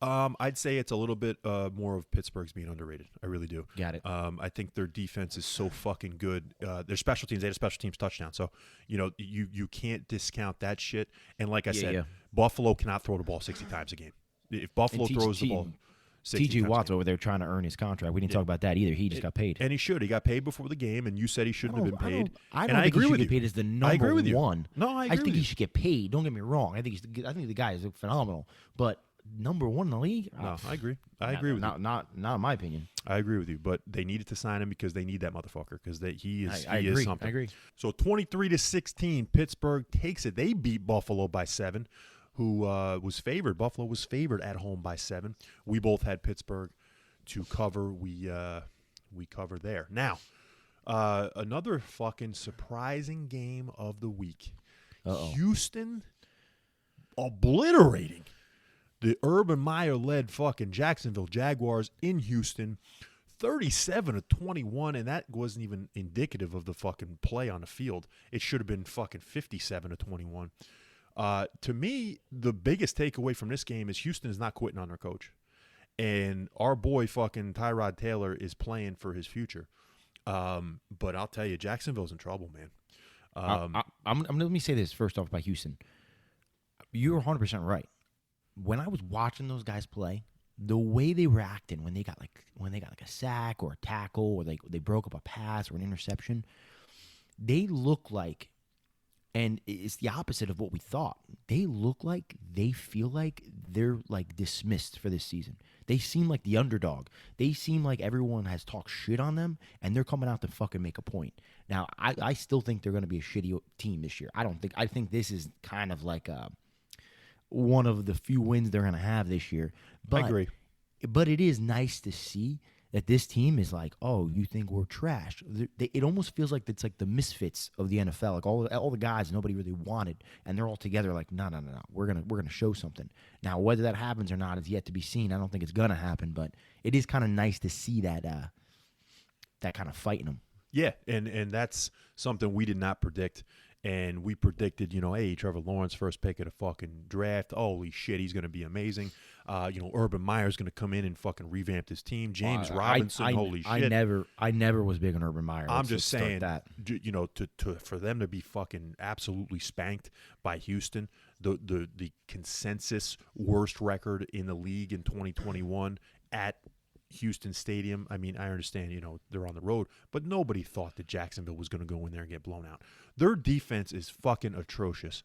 I'd say it's a little bit more of Pittsburgh's being underrated. I really do. Got it. I think their defense is so fucking good. Their special teams, they had a special teams touchdown. So, you can't discount that shit. And like I said, Buffalo cannot throw the ball 60 times a game. If Buffalo throws the ball 60 T.J. times Watt's over there trying to earn his contract. We didn't talk about that either. He just got paid. And he should. He got paid before the game, and you said he shouldn't have been paid. I don't think he should get paid as the number one. No, I agree with think you. he should get paid. Don't get me wrong. I think the guy is phenomenal. But number one in the league? No, I agree. I agree with you. Not in my opinion. I agree with you. But they needed to sign him because they need that motherfucker because he is something. I agree. So 23-16, Pittsburgh takes it. They beat Buffalo by 7, who was favored. Buffalo was favored at home by 7. We both had Pittsburgh to cover. We cover there. Now, another fucking surprising game of the week. Houston obliterating the Urban Meyer-led fucking Jacksonville Jaguars in Houston, 37-21, and that wasn't even indicative of the fucking play on the field. It should have been fucking 57-21. To me, the biggest takeaway from this game is Houston is not quitting on their coach. And our boy fucking Tyrod Taylor is playing for his future. But I'll tell you, Jacksonville's in trouble, man. Let me say this first off about Houston. You're 100% right. When I was watching those guys play, the way they were acting when they got like a sack or a tackle or they broke up a pass or an interception, they look like, and it's the opposite of what we thought. They look like they feel like they're like dismissed for this season. They seem like the underdog. They seem like everyone has talked shit on them, and they're coming out to fucking make a point. Now, I still think they're going to be a shitty team this year. I think this is kind of like one of the few wins they're going to have this year. But, I agree. But it is nice to see that this team is like, oh, you think we're trash? It almost feels like it's like the misfits of the NFL, like all the guys nobody really wanted, and they're all together. Like, no, we're gonna show something. Now, whether that happens or not is yet to be seen. I don't think it's gonna happen, but it is kind of nice to see that kind of fight in them. Yeah, and that's something we did not predict. and we predicted, hey, Trevor Lawrence, first pick of the fucking draft. Holy shit, he's going to be amazing. Urban Meyer's going to come in and fucking revamp this team. James Robinson, holy shit. I never was big on Urban Meyer. I'm just saying that, for them to be fucking absolutely spanked by Houston, the consensus worst record in the league in 2021 at Houston Stadium. I mean, I understand, they're on the road, but nobody thought that Jacksonville was going to go in there and get blown out. Their defense is fucking atrocious,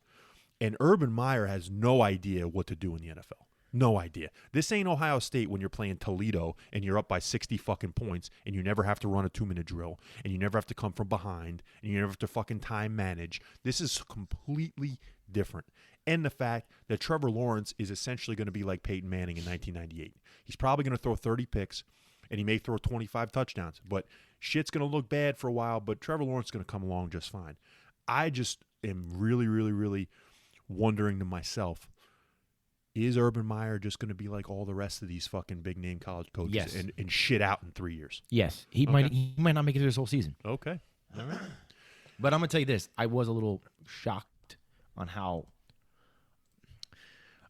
and Urban Meyer has no idea what to do in the NFL. No idea. This ain't Ohio State when you're playing Toledo and you're up by 60 fucking points and you never have to run a 2-minute drill and you never have to come from behind and you never have to fucking time manage. This is completely different. And the fact that Trevor Lawrence is essentially going to be like Peyton Manning in 1998. He's probably going to throw 30 picks, and he may throw 25 touchdowns. But shit's going to look bad for a while, but Trevor Lawrence is going to come along just fine. I just am really, really, really wondering to myself, is Urban Meyer just going to be like all the rest of these fucking big-name college coaches Yes. and shit out in 3 years? Yes. He might not make it through this whole season. Okay. All right. But I'm going to tell you this. I was a little shocked on how –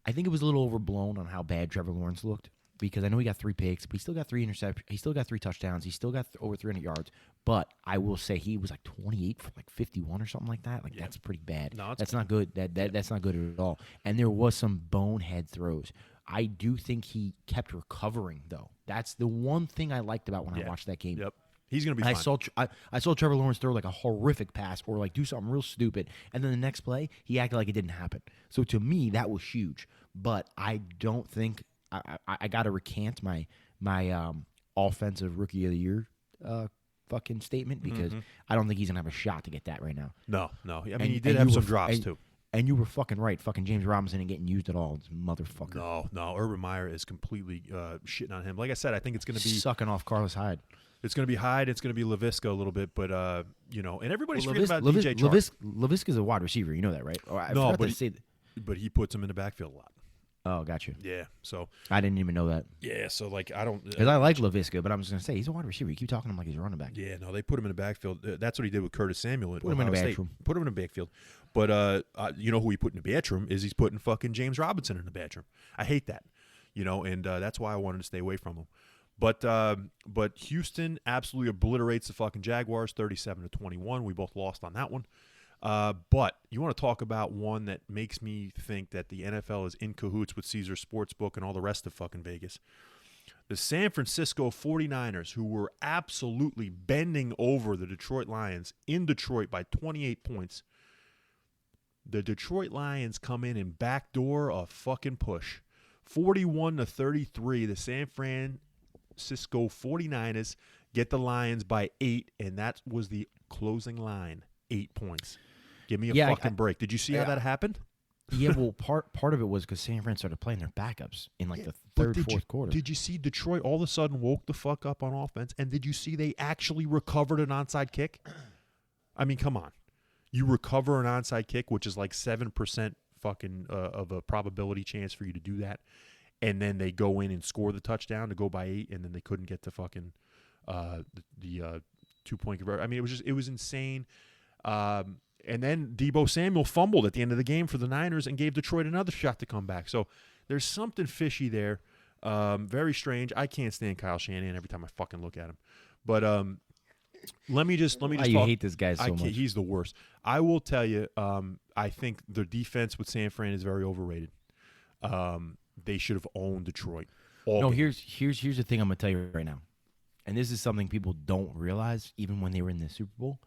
I think it was a little overblown on how bad Trevor Lawrence looked, because I know he got 3 picks, but he still got 3 interceptions. He still got 3 touchdowns. He still got over 300 yards. But I will say he was like 28 for like 51 or something like that. Like, that's pretty bad. No, that's not good. That's not good at all. And there was some bonehead throws. I do think he kept recovering, though. That's the one thing I liked about when I watched that game. Yep. He's going to be fine. I saw Trevor Lawrence throw like a horrific pass or like do something real stupid, and then the next play, he acted like it didn't happen. So to me, that was huge. But I don't think I got to recant my offensive rookie of the year fucking statement, because I don't think he's going to have a shot to get that right now. No. I mean, he did have some drops, too. And you were fucking right. Fucking James Robinson ain't getting used at all. This motherfucker. No. Urban Meyer is completely shitting on him. Like I said, I think it's going to be sucking off Carlos Hyde. It's going to be Hyde. It's going to be Laviska a little bit, but and everybody's forgetting about DJ Chark. Laviska's a wide receiver. You know that, right? But he puts him in the backfield a lot. Oh, gotcha. Yeah, so I didn't even know that. Yeah, so like I don't, because I like Laviska, but I'm just gonna say he's a wide receiver. You keep talking to him like he's a running back. Yeah, no, they put him in the backfield. That's what he did with Curtis Samuel. Put him in the backfield. Put him in the backfield. But you know who he put in the bathroom is he's putting fucking James Robinson in the bathroom. I hate that, and that's why I wanted to stay away from him. But Houston absolutely obliterates the fucking Jaguars, 37-21. We both lost on that one. But you want to talk about one that makes me think that the NFL is in cahoots with Caesar Sportsbook and all the rest of fucking Vegas. The San Francisco 49ers, who were absolutely bending over the Detroit Lions in Detroit by 28 points. The Detroit Lions come in and backdoor a fucking push. 41-33, the San Francisco 49ers get the Lions by 8, and that was the closing line, 8 points. Give me a fucking break. Did you see how that happened? Yeah, well, part of it was because San Fran started playing their backups in the third, fourth quarter. Did you see Detroit all of a sudden woke the fuck up on offense? And did you see they actually recovered an onside kick? I mean, come on. You recover an onside kick, which is like 7% fucking of a probability chance for you to do that, and then they go in and score the touchdown to go by 8, and then they couldn't get to fucking the 2-point conversion. I mean, it was insane. And then Deebo Samuel fumbled at the end of the game for the Niners and gave Detroit another shot to come back. So there's something fishy there. Very strange. I can't stand Kyle Shanahan every time I fucking look at him. But let me just talk. You hate this guy so much. He's the worst. I will tell you, I think their defense with San Fran is very overrated. They should have owned Detroit. Here's the thing I'm going to tell you right now. And this is something people don't realize even when they were in the Super Bowl.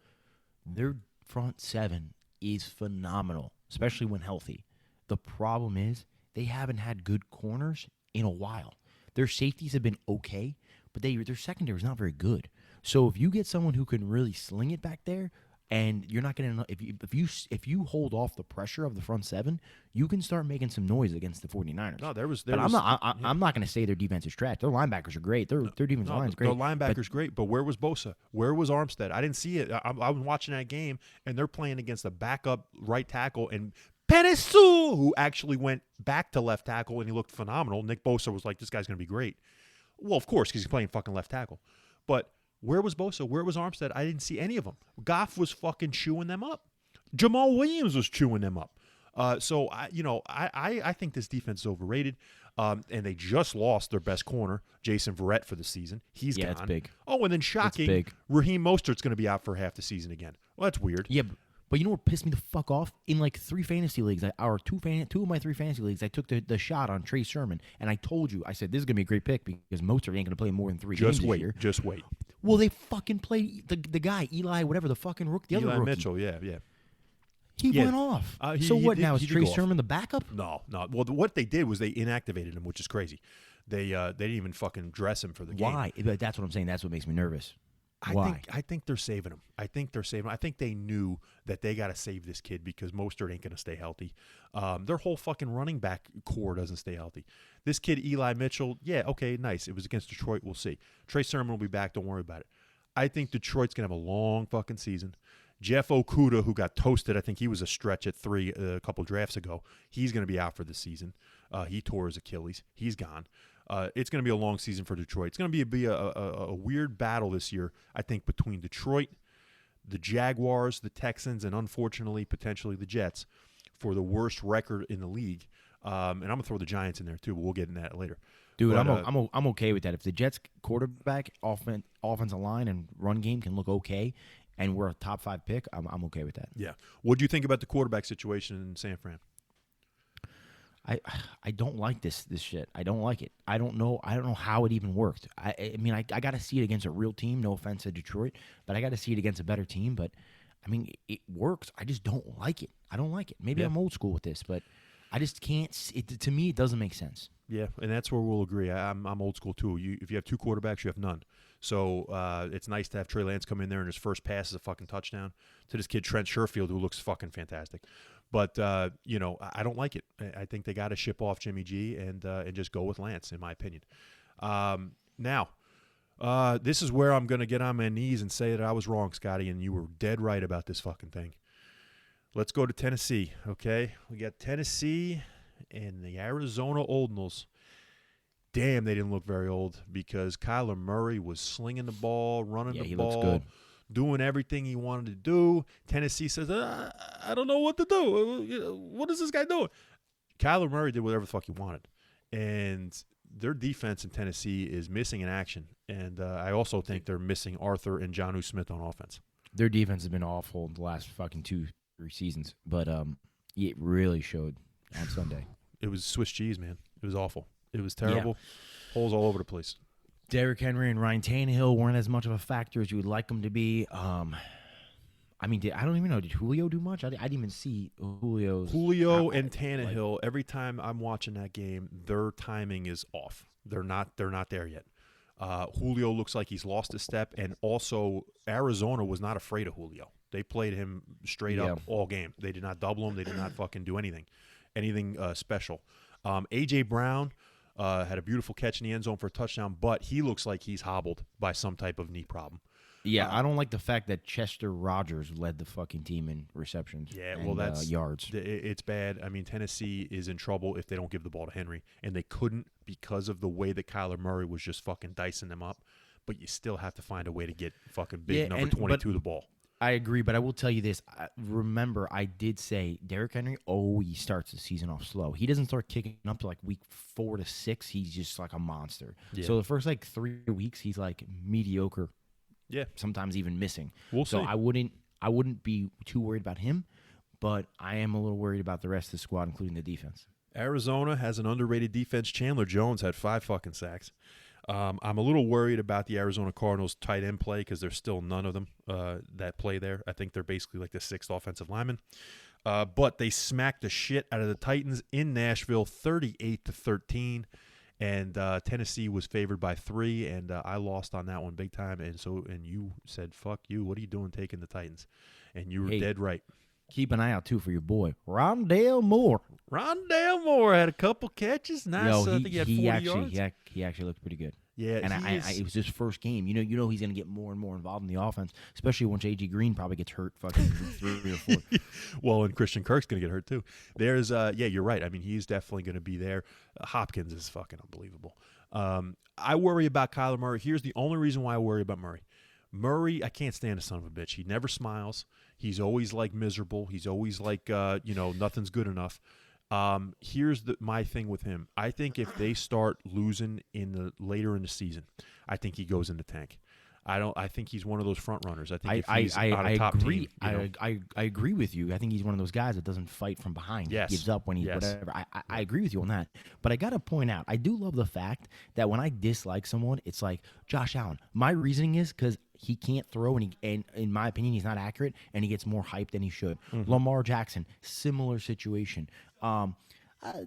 Their front seven is phenomenal, especially when healthy. The problem is they haven't had good corners in a while. Their safeties have been okay, but their secondary is not very good. So if you get someone who can really sling it back there, and you're not going to, if you hold off the pressure of the front seven, you can start making some noise against the 49ers. No, I'm not going to say their defense is trash. Their linebackers are great. Their defense line is great. Their linebackers great, but where was Bosa? Where was Armstead? I didn't see it. I was watching that game, and they're playing against a backup right tackle, and Penesu, who actually went back to left tackle, and he looked phenomenal. Nick Bosa was like, this guy's going to be great. Well, of course, because he's playing fucking left tackle. But where was Bosa? Where was Armstead? I didn't see any of them. Goff was fucking chewing them up. Jamal Williams was chewing them up. So I think this defense is overrated. And they just lost their best corner, Jason Verrett, for the season. He's gone. That's big. Oh, and then shocking, big. Raheem Mostert's going to be out for half the season again. Well, that's weird. Yeah, but you know what pissed me the fuck off? In like 3 fantasy leagues, two of my 3 fantasy leagues, I took the shot on Trey Sermon, and I told you, I said, this is going to be a great pick because Mostert ain't going to play more than 3 games this year. Just wait. Well, they fucking played the guy, Eli, whatever, the fucking the other Eli rookie. Mitchell, yeah. He went off. So what now? Is Trey Sermon the backup? No. Well, what they did was they inactivated him, which is crazy. They didn't even fucking dress him for the game. Why? But that's what I'm saying. That's what makes me nervous. Why? I think they're saving him. I think they knew that they got to save this kid because Mostert ain't going to stay healthy. Their whole fucking running back core doesn't stay healthy. This kid, Eli Mitchell, yeah, okay, nice. It was against Detroit. We'll see. Trey Sermon will be back. Don't worry about it. I think Detroit's going to have a long fucking season. Jeff Okudah, who got toasted, I think he was a stretch at 3 a couple drafts ago. He's going to be out for the season. He tore his Achilles. He's gone. It's going to be a long season for Detroit. It's going to be a weird battle this year, I think, between Detroit, the Jaguars, the Texans, and unfortunately, potentially the Jets for the worst record in the league. And I'm going to throw the Giants in there, too, but we'll get into that later. Dude, but, I'm okay with that. If the Jets quarterback, offensive line, and run game can look okay, and we're a top 5 pick, I'm okay with that. Yeah. What do you think about the quarterback situation in San Fran? I don't like this shit. I don't like it. I don't know how it even worked. I mean, I got to see it against a real team. No offense to Detroit, but I got to see it against a better team. But I mean, it works. I just don't like it. I don't like it. Maybe I'm old school with this, but I just can't. To me, it doesn't make sense. Yeah, and that's where we'll agree. I'm old school too. If you have 2 quarterbacks, you have none. So it's nice to have Trey Lance come in there and his first pass is a fucking touchdown to this kid Trent Sherfield, who looks fucking fantastic. But I don't like it. I think they got to ship off Jimmy G and just go with Lance, in my opinion. Now, this is where I'm going to get on my knees and say that I was wrong, Scotty, and you were dead right about this fucking thing. Let's go to Tennessee, okay? We got Tennessee and the Arizona Oldnals. Damn, they didn't look very old because Kyler Murray was slinging the ball, running the ball. Looks good. Doing everything he wanted to do. Tennessee says, I don't know what to do. What is this guy doing? Kyler Murray did whatever the fuck he wanted. And their defense in Tennessee is missing in action. And I also think they're missing Arthur and Jonnu Smith on offense. Their defense has been awful the last fucking 2-3 seasons. But it really showed on Sunday. It was Swiss cheese, man. It was awful. It was terrible. Yeah. Holes all over the place. Derrick Henry and Ryan Tannehill weren't as much of a factor as you would like them to be. I mean, I don't even know. Did Julio do much? I didn't even see Julio and Tannehill. Every time I'm watching that game, their timing is off. They're not there yet. Julio looks like he's lost a step, and also Arizona was not afraid of Julio. They played him straight up all game. They did not double him. They did not fucking do anything special. A.J. Brown had a beautiful catch in the end zone for a touchdown, but he looks like he's hobbled by some type of knee problem. Yeah, I don't like the fact that Chester Rogers led the fucking team in receptions. Yeah, well, that's yards. It's bad. I mean, Tennessee is in trouble if they don't give the ball to Henry, and they couldn't because of the way that Kyler Murray was just fucking dicing them up. But you still have to find a way to get fucking big number 22 the ball. I agree, but I will tell you this. Remember, I did say Derrick Henry always starts the season off slow. He doesn't start kicking up to like week 4 to 6. He's just like a monster. Yeah. So the first like 3 weeks, he's like mediocre. Yeah, sometimes even missing. We'll see. I wouldn't be too worried about him, but I am a little worried about the rest of the squad, including the defense. Arizona has an underrated defense. Chandler Jones had 5 fucking sacks. I'm a little worried about the Arizona Cardinals tight end play because there's still none of them that play there. I think they're basically like the 6th offensive lineman. But they smacked the shit out of the Titans in Nashville, 38-13. And Tennessee was favored by 3, and I lost on that one big time. And you said, "Fuck you! What are you doing taking the Titans?" And you were dead right. Keep an eye out too for your boy Rondale Moore. Rondale Moore had a couple catches. Nice. I think he had 40 yards. He actually looked pretty good. Yeah, and it was his first game. You know he's going to get more and more involved in the offense, especially once A.J. Green probably gets hurt fucking 3 or 4. Well, and Christian Kirk's going to get hurt too. There's you're right. I mean, he's definitely going to be there. Hopkins is fucking unbelievable. I worry about Kyler Murray. Here's the only reason why I worry about Murray. Murray, I can't stand the son of a bitch. He never smiles. He's always like miserable. He's always like, nothing's good enough. Here's my thing with him. I think if they start losing later in the season, I think he goes in the tank. I think he's one of those front runners. I think if he's on a top agree. team, I agree with you. I think he's one of those guys that doesn't fight from behind. Yes. He gives up when he's whatever. I agree with you on that. But I got to point out, I do love the fact that when I dislike someone, it's like Josh Allen. My reasoning is because he can't throw, and in my opinion, he's not accurate, and he gets more hype than he should. Mm-hmm. Lamar Jackson, similar situation.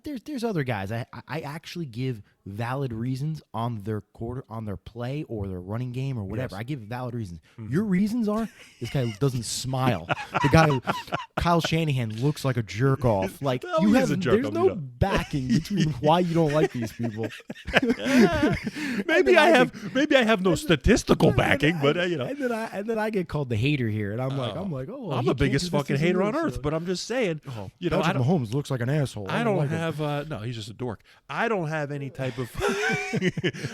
There's other guys. I actually give valid reasons on their play or their running game or whatever. Yes. I give valid reasons. Mm-hmm. Your reasons are this guy doesn't smile. The guy Kyle Shanahan looks like a jerk off. Like there's no backing between why you don't like these people. maybe I have no statistical backing, but And then I get called the hater here, and I'm like, I'm the biggest fucking hater on earth. But I'm just saying, Patrick Mahomes looks like an asshole. I don't have no, he's just a dork. I don't have any type of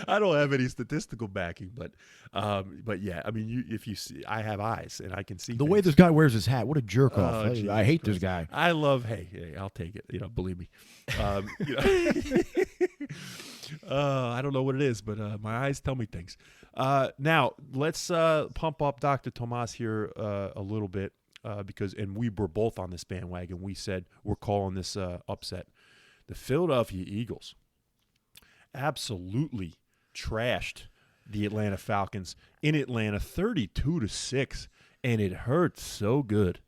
I don't have any statistical backing, but yeah, I mean, if you see, I have eyes and I can see the way this guy wears his hat. What a jerk off! I hate this guy. I love. Hey, I'll take it. Believe me. I don't know what it is, but my eyes tell me things. Now let's pump up Dr. Tomas here a little bit because we were both on this bandwagon. We said we're calling this upset. The Philadelphia Eagles absolutely trashed the Atlanta Falcons in Atlanta 32-6, and it hurts so good.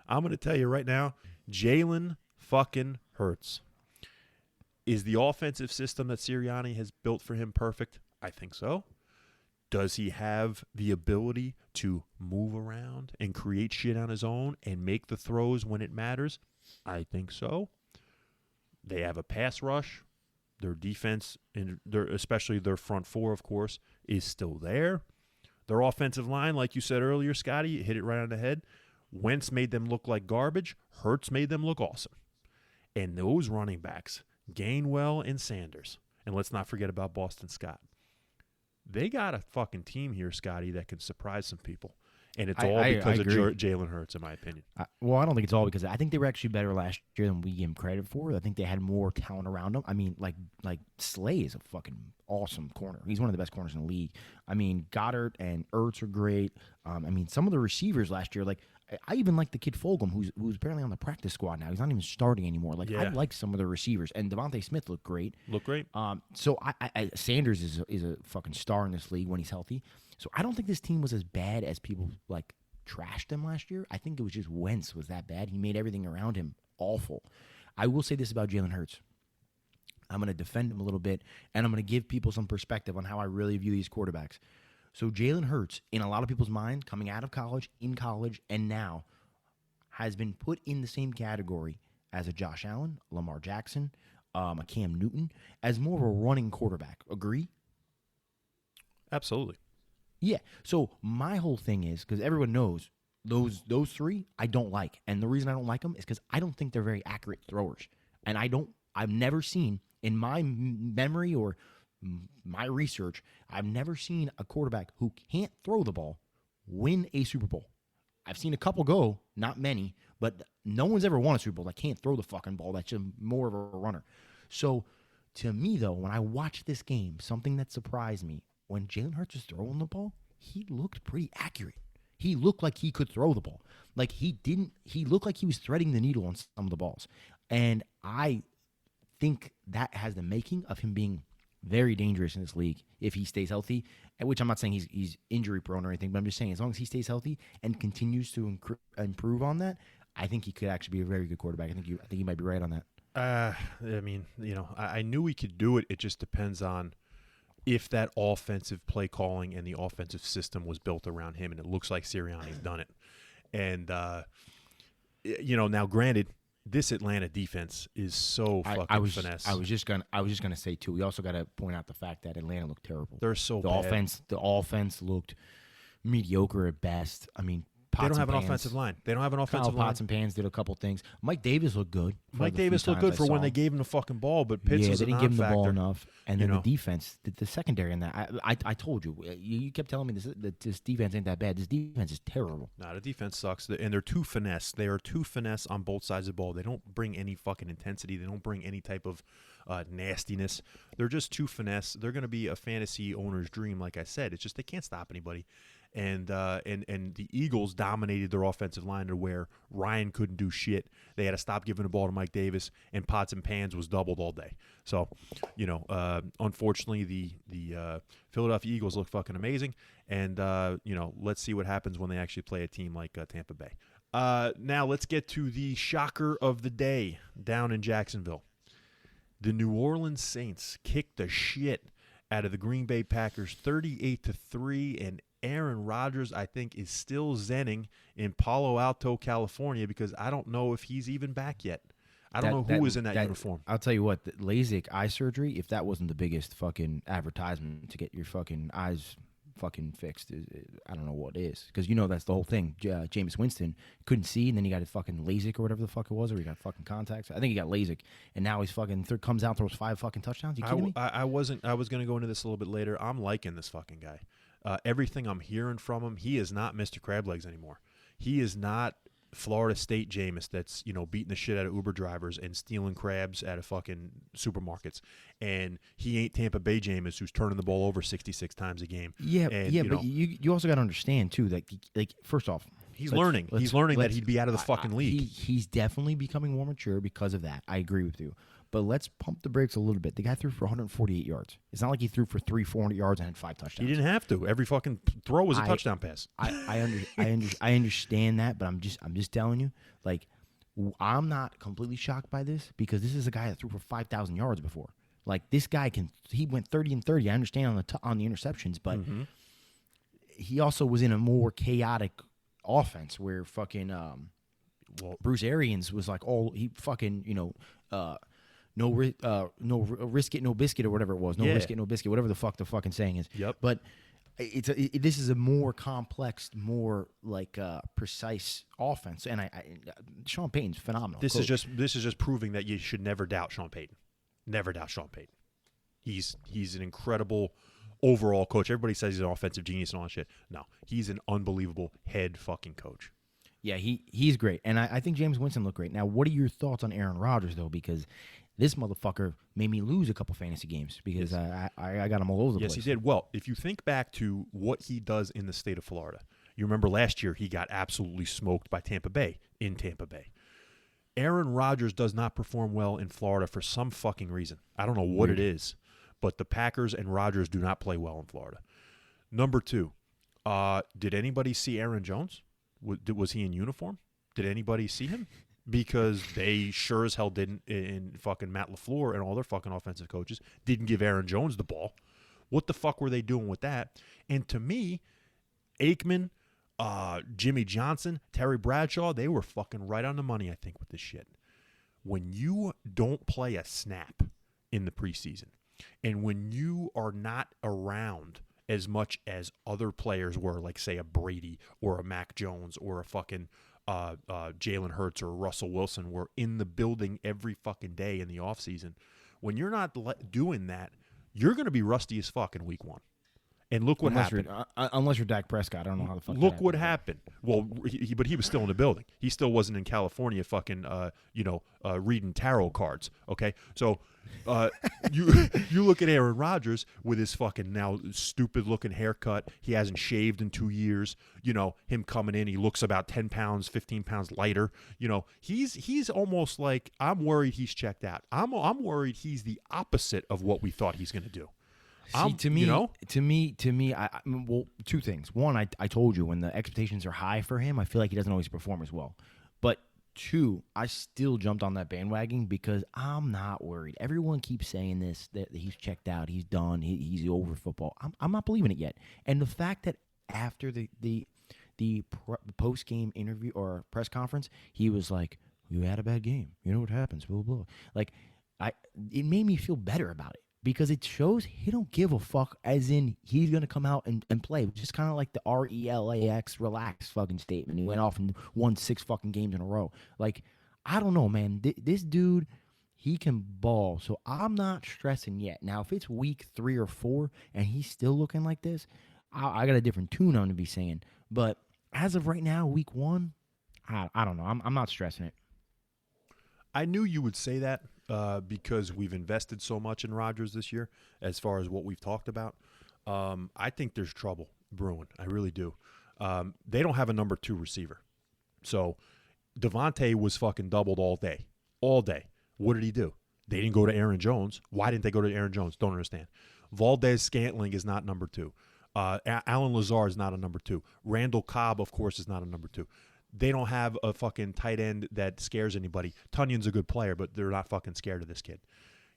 I'm going to tell you right now, Jalen fucking Hurts. Is the offensive system that Sirianni has built for him perfect? I think so. Does he have the ability to move around and create shit on his own and make the throws when it matters? I think so. They have a pass rush. Their defense, and especially their front four, of course, is still there. Their offensive line, like you said earlier, Scotty, hit it right on the head. Wentz made them look like garbage. Hurts made them look awesome. And those running backs, Gainwell and Sanders, and let's not forget about Boston Scott. They got a fucking team here, Scotty, that can surprise some people. And it's all because of Jalen Hurts, in my opinion. I don't think it's all because I think they were actually better last year than we give them credit for. I think they had more talent around them. I mean, like Slay is a fucking awesome corner. He's one of the best corners in the league. I mean, Goddard and Ertz are great. I mean, some of the receivers last year, like I even like the kid Fulgham, who's apparently on the practice squad now. He's not even starting anymore. Like I like some of the receivers, and Devontae Smith looked great. So Sanders is a fucking star in this league when he's healthy. So I don't think this team was as bad as people like trashed them last year. I think it was just Wentz was that bad. He made everything around him awful. I will say this about Jalen Hurts. I'm going to defend him a little bit, and I'm going to give people some perspective on how I really view these quarterbacks. So Jalen Hurts, in a lot of people's mind, coming out of college, in college, and now, has been put in the same category as a Josh Allen, Lamar Jackson, a Cam Newton, as more of a running quarterback. Agree? Absolutely. Yeah. So my whole thing is, because everyone knows those three I don't like. And the reason I don't like them is because I don't think they're very accurate throwers. And I've never seen, in my memory or my research, I've never seen a quarterback who can't throw the ball win a Super Bowl. I've seen a couple go, not many, but no one's ever won a Super Bowl that can't throw the fucking ball. That's just more of a runner. So to me, though, when I watched this game, something that surprised me, when Jalen Hurts was throwing the ball, he looked pretty accurate. He looked like he could throw the ball. Like he looked like he was threading the needle on some of the balls. And I think that has the making of him being very dangerous in this league if he stays healthy, which I'm not saying he's injury prone or anything, but I'm just saying as long as he stays healthy and continues to improve on that, I think he could actually be a very good quarterback. I think you might be right on that. I mean, I knew he could do it. It just depends on if that offensive play calling and the offensive system was built around him, and it looks like Sirianni's done it. And, now granted, this Atlanta defense is so fucking finesse. I was just gonna say too. We also got to point out the fact that Atlanta looked terrible. They're so bad. The offense looked mediocre at best. I mean, They don't and have an pans. offensive line. They don't have an Kyle offensive line. Potts and Pans did a couple things. Mike Davis looked good. Mike Davis looked good for when they gave him the fucking ball, but Pitts was they a didn't give him the ball non-factor. enough. And then the defense, the secondary in that. I told you. You kept telling me that this defense ain't that bad. This defense is terrible. Nah, the defense sucks, and they're too finesse. They are too finesse on both sides of the ball. They don't bring any fucking intensity. They don't bring any type of nastiness. They're just too finesse. They're going to be a fantasy owner's dream, like I said. It's just they can't stop anybody. And the Eagles dominated their offensive line to where Ryan couldn't do shit. They had to stop giving the ball to Mike Davis, and Pots and Pans was doubled all day. So, unfortunately, the Philadelphia Eagles look fucking amazing. And, let's see what happens when they actually play a team like Tampa Bay. Now let's get to the shocker of the day down in Jacksonville. The New Orleans Saints kicked the shit out of the Green Bay Packers 38-3, and Aaron Rodgers, I think, is still zenning in Palo Alto, California, because I don't know if he's even back yet. I don't know who was in that uniform. I'll tell you what, the LASIK eye surgery, if that wasn't the biggest fucking advertisement to get your fucking eyes fucking fixed, I don't know what is. Because that's the whole thing. Jameis Winston couldn't see, and then he got his fucking LASIK or whatever the fuck it was, or he got fucking contacts. I think he got LASIK, and now he's fucking comes out, throws 5 fucking touchdowns. You kidding me? I was going to go into this a little bit later. I'm liking this fucking guy. Everything I'm hearing from him, he is not Mr. Crab Legs anymore. He is not Florida State Jameis that's, beating the shit out of Uber drivers and stealing crabs out of fucking supermarkets. And he ain't Tampa Bay Jameis who's turning the ball over 66 times a game. Yeah, but you also got to understand, too, that, first off, he's learning. He's learning that he'd be out of the fucking league. He's definitely becoming more mature because of that. I agree with you. But let's pump the brakes a little bit. The guy threw for 148 yards. It's not like he threw for 400 yards and had 5 touchdowns. He didn't have to. Every fucking throw was a touchdown pass. I understand that, but I'm just telling you, like, I'm not completely shocked by this because this is a guy that threw for 5,000 yards before. Like, this guy he went 30-30. I understand on the interceptions, but he also was in a more chaotic offense where fucking Bruce Arians was like he fucking no risk it, no biscuit, or whatever it was. No risk it, no biscuit, whatever the fuck the fucking saying is. Yep. But this is a more complex, more precise offense, and Sean Payton's phenomenal. This is just proving that you should never doubt Sean Payton. Never doubt Sean Payton. He's an incredible overall coach. Everybody says he's an offensive genius and all that shit. No, he's an unbelievable head fucking coach. Yeah, he's great, and I think Jameis Winston looked great. Now, what are your thoughts on Aaron Rodgers though? Because this motherfucker made me lose a couple fantasy games because I got him all over the place. Yes, he did. Well, if you think back to what he does in the state of Florida, you remember last year he got absolutely smoked by Tampa Bay in Tampa Bay. Aaron Rodgers does not perform well in Florida for some fucking reason. I don't know what it is, but the Packers and Rodgers do not play well in Florida. Number 2, did anybody see Aaron Jones? Was he in uniform? Did anybody see him? Because they sure as hell didn't, in fucking Matt LaFleur and all their fucking offensive coaches didn't give Aaron Jones the ball. What the fuck were they doing with that? And to me, Aikman, Jimmy Johnson, Terry Bradshaw, they were fucking right on the money, I think, with this shit. When you don't play a snap in the preseason, and when you are not around as much as other players were, like, say, a Brady or a Mac Jones or a fucking Jalen Hurts or Russell Wilson were in the building every fucking day in the offseason, when you're not doing that, you're going to be rusty as fuck in week 1. And look what happened. Unless you're Dak Prescott, I don't know how the fuck. Look what happened. Well, but he was still in the building. He still wasn't in California, fucking, reading tarot cards. Okay, so you look at Aaron Rodgers with his fucking now stupid looking haircut. He hasn't shaved in 2 years. Him coming in, he looks about 10 pounds, 15 pounds lighter. He's almost like, I'm worried he's checked out. I'm worried he's the opposite of what we thought he's going to do. See, to me, well, 2 things. One, I told you when the expectations are high for him, I feel like he doesn't always perform as well. But 2, I still jumped on that bandwagon because I'm not worried. Everyone keeps saying this, that he's checked out, he's done, he's over football. I'm not believing it yet. And the fact that after the post-game interview or press conference, he was like, "You had a bad game. You know what happens, blah, blah, blah." Like, it made me feel better about it. because it shows he don't give a fuck, as in he's going to come out and play. Just kind of like the RELAX, relax fucking statement. He went off and won 6 fucking games in a row. Like, I don't know, man. This dude, he can ball. So I'm not stressing yet. Now, if it's week 3 or 4 and he's still looking like this, I got a different tune on to be saying. But as of right now, week 1, I don't know. I'm not stressing it. I knew you would say that because we've invested so much in Rodgers this year as far as what we've talked about. I think there's trouble brewing. I really do. They don't have a number 2 receiver. So Devontae was fucking doubled all day. All day. What did he do? They didn't go to Aaron Jones. Why didn't they go to Aaron Jones? Don't understand. Valdez-Scantling is not number 2. Alan Lazard is not a number 2. Randall Cobb, of course, is not a number 2. They don't have a fucking tight end that scares anybody. Tunyon's a good player, but they're not fucking scared of this kid.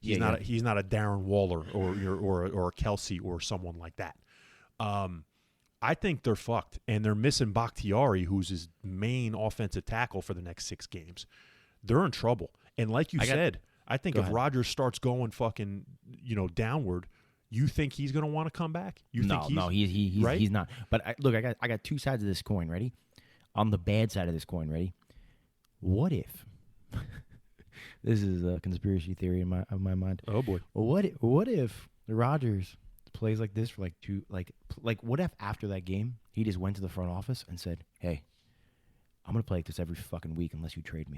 He's not a Darren Waller or a Kelsey or someone like that. I think they're fucked, and they're missing Bakhtiari, who's his main offensive tackle for the next 6 games. They're in trouble. And like you said, I think if Rodgers starts going fucking downward, you think he's going to want to come back? He's right? He's not. But I got 2 sides of this coin. Ready? On the bad side of this coin, ready? What if? This is a conspiracy theory in my mind. Oh boy. What if Rodgers plays like this for what if after that game he just went to the front office and said, "Hey, I'm gonna play like this every fucking week unless you trade me."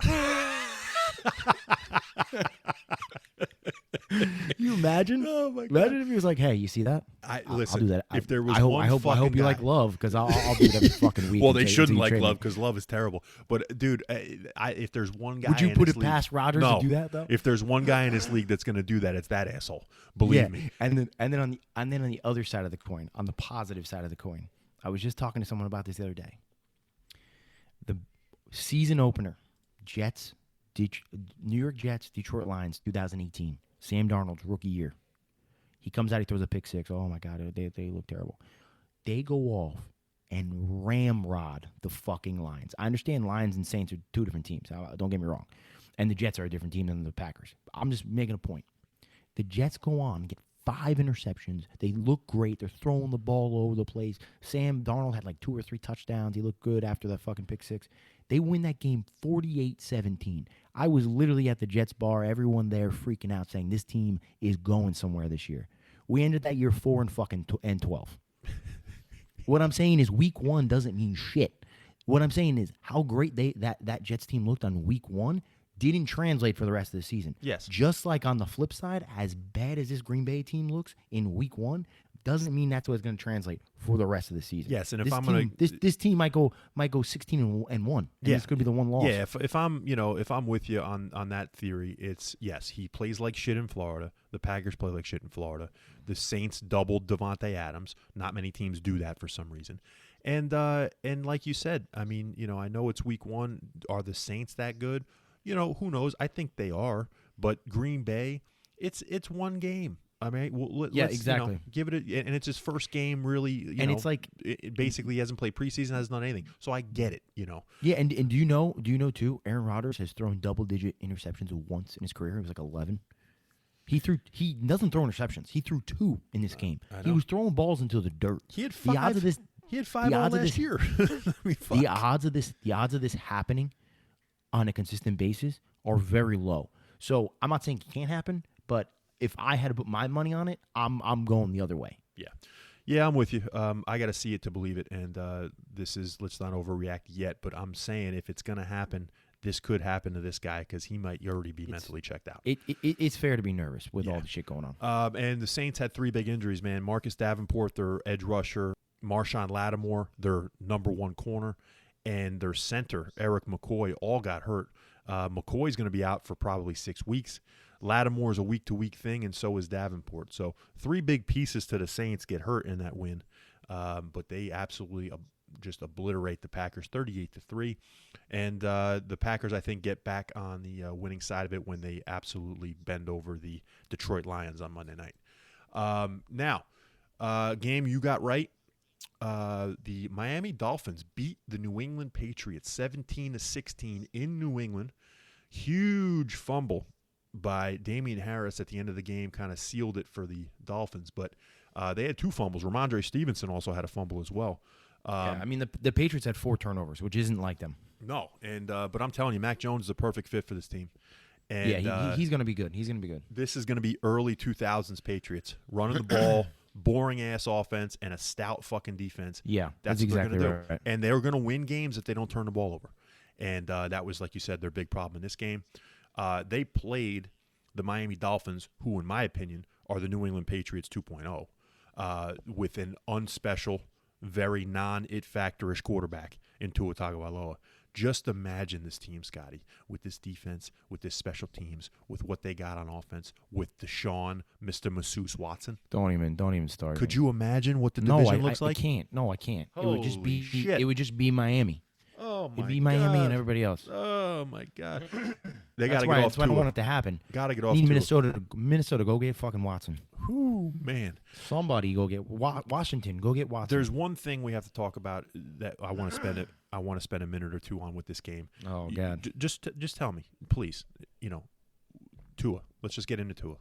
You imagine? Oh my God. Imagine if he was like, "Hey, you see that? Listen, I'll do that. If there was I hope you guy, like Love because I'll do it every fucking week." Well, they shouldn't like Love because Love is terrible. But dude, if there's one guy, would you put it league, past Rodgers to do that though? If there's one guy in this league that's going to do that, it's that asshole. Believe me. And then on the other side of the coin, on the positive side of the coin, I was just talking to someone about this the other day. The season opener, New York Jets, Detroit Lions, 2018. Sam Darnold's rookie year. He comes out, he throws a pick 6. Oh, my God, they look terrible. They go off and ramrod the fucking Lions. I understand Lions and Saints are 2 different teams. Don't get me wrong. And the Jets are a different team than the Packers. I'm just making a point. The Jets go on and get 5 interceptions. They look great. They're throwing the ball all over the place. Sam Darnold had like 2 or 3 touchdowns. He looked good after that fucking pick 6. They win that game 48-17. I was literally at the Jets bar, everyone there freaking out saying this team is going somewhere this year. We ended that year 4-12. What I'm saying is week 1 doesn't mean shit. What I'm saying is how great that Jets team looked on week 1 didn't translate for the rest of the season. Yes. Just like on the flip side, as bad as this Green Bay team looks in week 1, doesn't mean that's what it's going to translate for the rest of the season. Yes, and this team might go 16-1, and it's going to be the one loss. Yeah, if I'm with you on that theory, it's yes, he plays like shit in Florida. The Packers play like shit in Florida. The Saints doubled Devontae Adams. Not many teams do that for some reason. And like you said, I mean, I know it's week 1. Are the Saints that good? Who knows? I think they are. But Green Bay, it's one game. I mean, let's exactly. Give it and it's his first game, really. It's like it basically hasn't played preseason, hasn't done anything. So I get it, Yeah, and do you know too? Aaron Rodgers has thrown double-digit interceptions once in his career. It was like 11. He doesn't throw interceptions. He threw 2 in this game. He was throwing balls into the dirt. He had 5. He had 5 all last year. The odds of this happening on a consistent basis are very low. So I'm not saying it can't happen, but if I had to put my money on it, I'm going the other way. Yeah, I'm with you. I got to see it to believe it, and let's not overreact yet, but I'm saying if it's going to happen, this could happen to this guy because he might already be mentally checked out. It's fair to be nervous with all the shit going on. And the Saints had 3 big injuries, man. Marcus Davenport, their edge rusher, Marshawn Lattimore, their number 1 corner, and their center, Eric McCoy, all got hurt. McCoy's going to be out for probably 6 weeks. Lattimore is a week-to-week thing, and so is Davenport. So 3 big pieces to the Saints get hurt in that win, but they absolutely just obliterate the Packers 38-3. And the Packers, I think, get back on the winning side of it when they absolutely bend over the Detroit Lions on Monday night. Now, game you got right. The Miami Dolphins beat the New England Patriots 17-16 in New England. Huge fumble by Damian Harris at the end of the game kind of sealed it for the Dolphins. But they had 2 fumbles. Ramondre Stevenson also had a fumble as well. I mean, the Patriots had 4 turnovers, which isn't like them. No, and but I'm telling you, Mac Jones is a perfect fit for this team. And, he's going to be good. He's going to be good. This is going to be early 2000s Patriots. Running the ball, boring-ass offense, and a stout fucking defense. Yeah, that's exactly what they're going to do. right. And they're going to win games if they don't turn the ball over. And that was, like you said, their big problem in this game. They played the Miami Dolphins, who, in my opinion, are the New England Patriots 2.0, with an unspecial, very non-it factor-ish quarterback in Tua Tagovailoa. Just imagine this team, Scotty, with this defense, with this special teams, with what they got on offense, with Deshaun, Mr. Masseuse Watson. Don't even start. Could you imagine what the division looks like? I can't. No, I can't. Holy it would just be shit. It would just be Miami. Oh my It'd be Miami and everybody else. Oh my God. They got to That's get why, off that's why I don't Tua. want it to happen. Got to get off Need Tua. Minnesota, go get fucking Watson. Whew, man. Somebody go get Washington. Go get Watson. There's one thing we have to talk about that I want to spend it. I want to spend a minute or two on with this game. Oh God. Just tell me, please. Tua. Let's just get into Tua.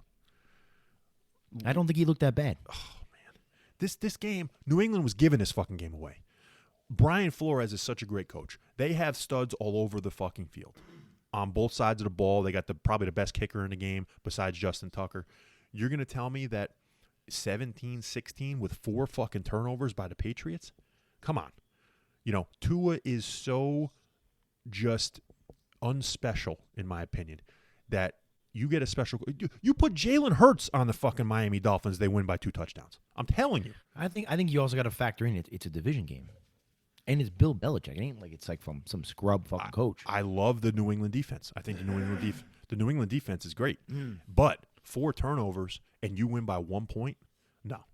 I don't think he looked that bad. Oh man, this game, New England was giving this fucking game away. Brian Flores is such a great coach. They have studs all over the fucking field, on both sides of the ball. They got probably the best kicker in the game besides Justin Tucker. You're gonna tell me that 17-16 with 4 fucking turnovers by the Patriots? Come on. Tua is so just unspecial, in my opinion, that you get a special. You put Jalen Hurts on the fucking Miami Dolphins, they win by 2 touchdowns. I'm telling you. I think you also got to factor in it's a division game, and it's Bill Belichick. It ain't like it's like from some scrub fucking coach. I love the New England defense. I think the New England defense is great, but 4 turnovers and you win by 1 point? No,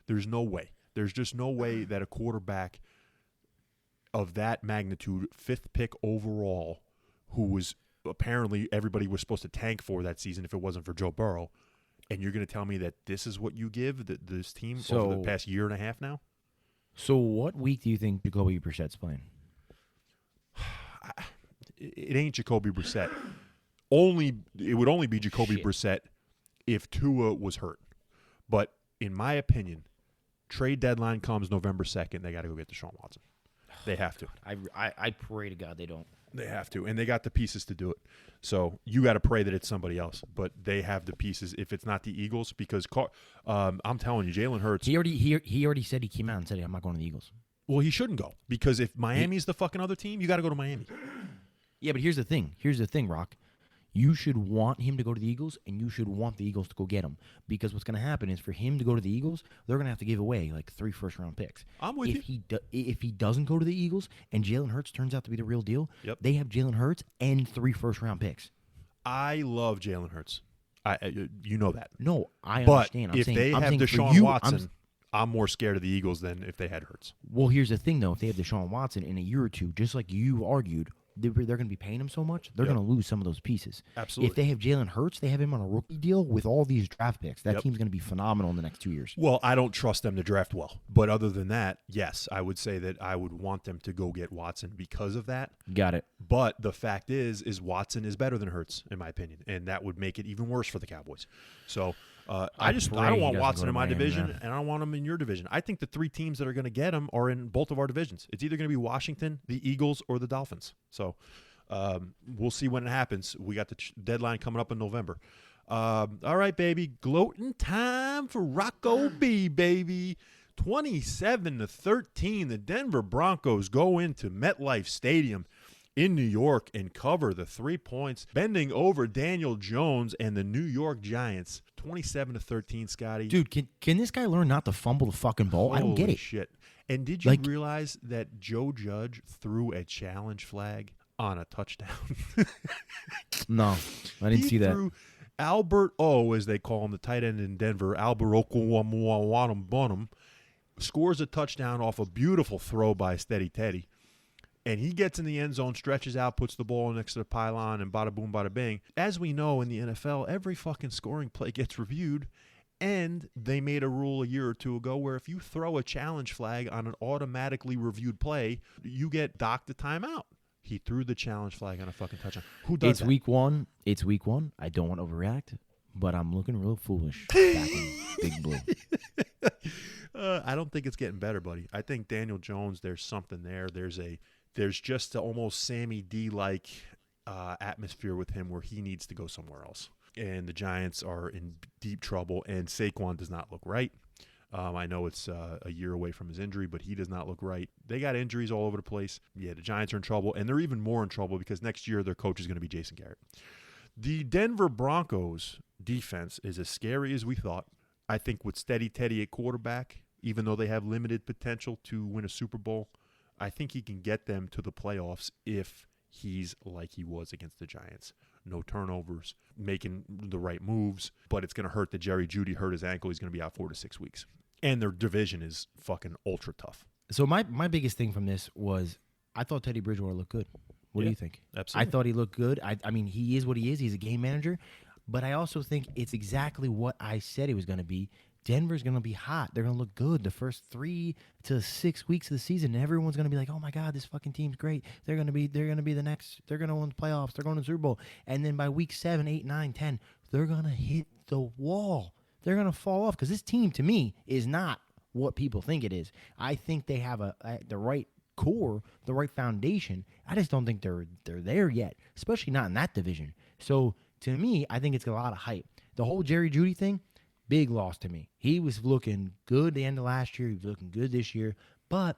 there's no way. There's just no way that a quarterback of that magnitude, 5th pick overall, who was apparently everybody was supposed to tank for that season if it wasn't for Joe Burrow, and you're going to tell me that this is what you give this team over the past year and a half now? So what week do you think Jacoby Brissett's playing? It ain't Jacoby Brissett. It would only be Jacoby Brissett if Tua was hurt. But in my opinion, trade deadline comes November 2nd. They got to go get Deshaun Watson. They have to. I pray to God they don't. They have to, and they got the pieces to do it. So you got to pray that it's somebody else, but they have the pieces. If it's not the Eagles, because I'm telling you, Jalen Hurts. He already said he came out and said I'm not going to the Eagles. Well, he shouldn't go because if Miami's the fucking other team, you got to go to Miami. Yeah, but here's the thing, Rock. You should want him to go to the Eagles, and you should want the Eagles to go get him. Because what's going to happen is for him to go to the Eagles, they're going to have to give away like 3 first-round picks. I'm with you. If he doesn't go to the Eagles and Jalen Hurts turns out to be the real deal, Yep. They have Jalen Hurts and 3 first-round picks. I love Jalen Hurts. You know that. No, I but understand. If they have Deshaun Watson, I'm more scared of the Eagles than if they had Hurts. Well, here's the thing, though. If they have Deshaun Watson in a year or two, just like you argued, they're going to be paying him so much, they're going to lose some of those pieces. Absolutely. If they have Jalen Hurts, they have him on a rookie deal with all these draft picks. That team's going to be phenomenal in the next 2 years. Well, I don't trust them to draft well. But other than that, yes, I would say that I would want them to go get Watson because of that. Got it. But the fact is Watson is better than Hurts, in my opinion, and that would make it even worse for the Cowboys. So I don't want Watson in my division, and I don't want him in your division. I think the 3 teams that are going to get him are in both of our divisions. It's either going to be Washington, the Eagles, or the Dolphins. So we'll see when it happens. We got the deadline coming up in November. All right, baby. Gloating time for Rocco B, baby. 27-13, the Denver Broncos go into MetLife Stadium in New York and cover the 3 points, bending over Daniel Jones and the New York Giants. 27-13, Scotty. Dude, can this guy learn not to fumble the fucking ball? I don't get Holy it. Shit. And did you realize that Joe Judge threw a challenge flag on a touchdown? No, I didn't see that. Threw Albert O, as they call him, the tight end in Denver, Albert Okwuegbunam, scores a touchdown off a beautiful throw by Steady Teddy. And he gets in the end zone, stretches out, puts the ball next to the pylon, and bada boom, bada bing. As we know in the NFL, every fucking scoring play gets reviewed. And they made a rule a year or 2 ago where if you throw a challenge flag on an automatically reviewed play, you get docked a timeout. He threw the challenge flag on a fucking touchdown. Who does It's that? week one. It's week one. I don't want to overreact, but I'm looking real foolish back in Big Blue. I don't think it's getting better, buddy. I think Daniel Jones, there's something there. There's just a almost Sammy D-like atmosphere with him where he needs to go somewhere else. And the Giants are in deep trouble, and Saquon does not look right. I know it's a year away from his injury, but he does not look right. They got injuries all over the place. Yeah, the Giants are in trouble, and they're even more in trouble because next year their coach is going to be Jason Garrett. The Denver Broncos defense is as scary as we thought. I think with Steady Teddy at quarterback, even though they have limited potential to win a Super Bowl, I think he can get them to the playoffs if he's like he was against the Giants. No turnovers, making the right moves, but it's going to hurt that Jerry Jeudy hurt his ankle. He's going to be out 4 to 6 weeks. And their division is fucking ultra tough. So my biggest thing from this was I thought Teddy Bridgewater looked good. What do you think? Absolutely. I thought he looked good. I mean, he is what he is. He's a game manager. But I also think it's exactly what I said he was going to be. Denver's going to be hot. They're going to look good the first 3 to 6 weeks of the season. And everyone's going to be like, "Oh my God, this fucking team's great. They're going to be the next. They're going to win the playoffs. They're going to the Super Bowl." And then by week 7, 8, 9, 10, they're going to hit the wall. They're going to fall off because this team, to me, is not what people think it is. I think they have the right core, the right foundation. I just don't think they're there yet, especially not in that division. So to me, I think it's got a lot of hype. The whole Jerry Jeudy thing, big loss to me. He was looking good the end of last year. He was looking good this year. But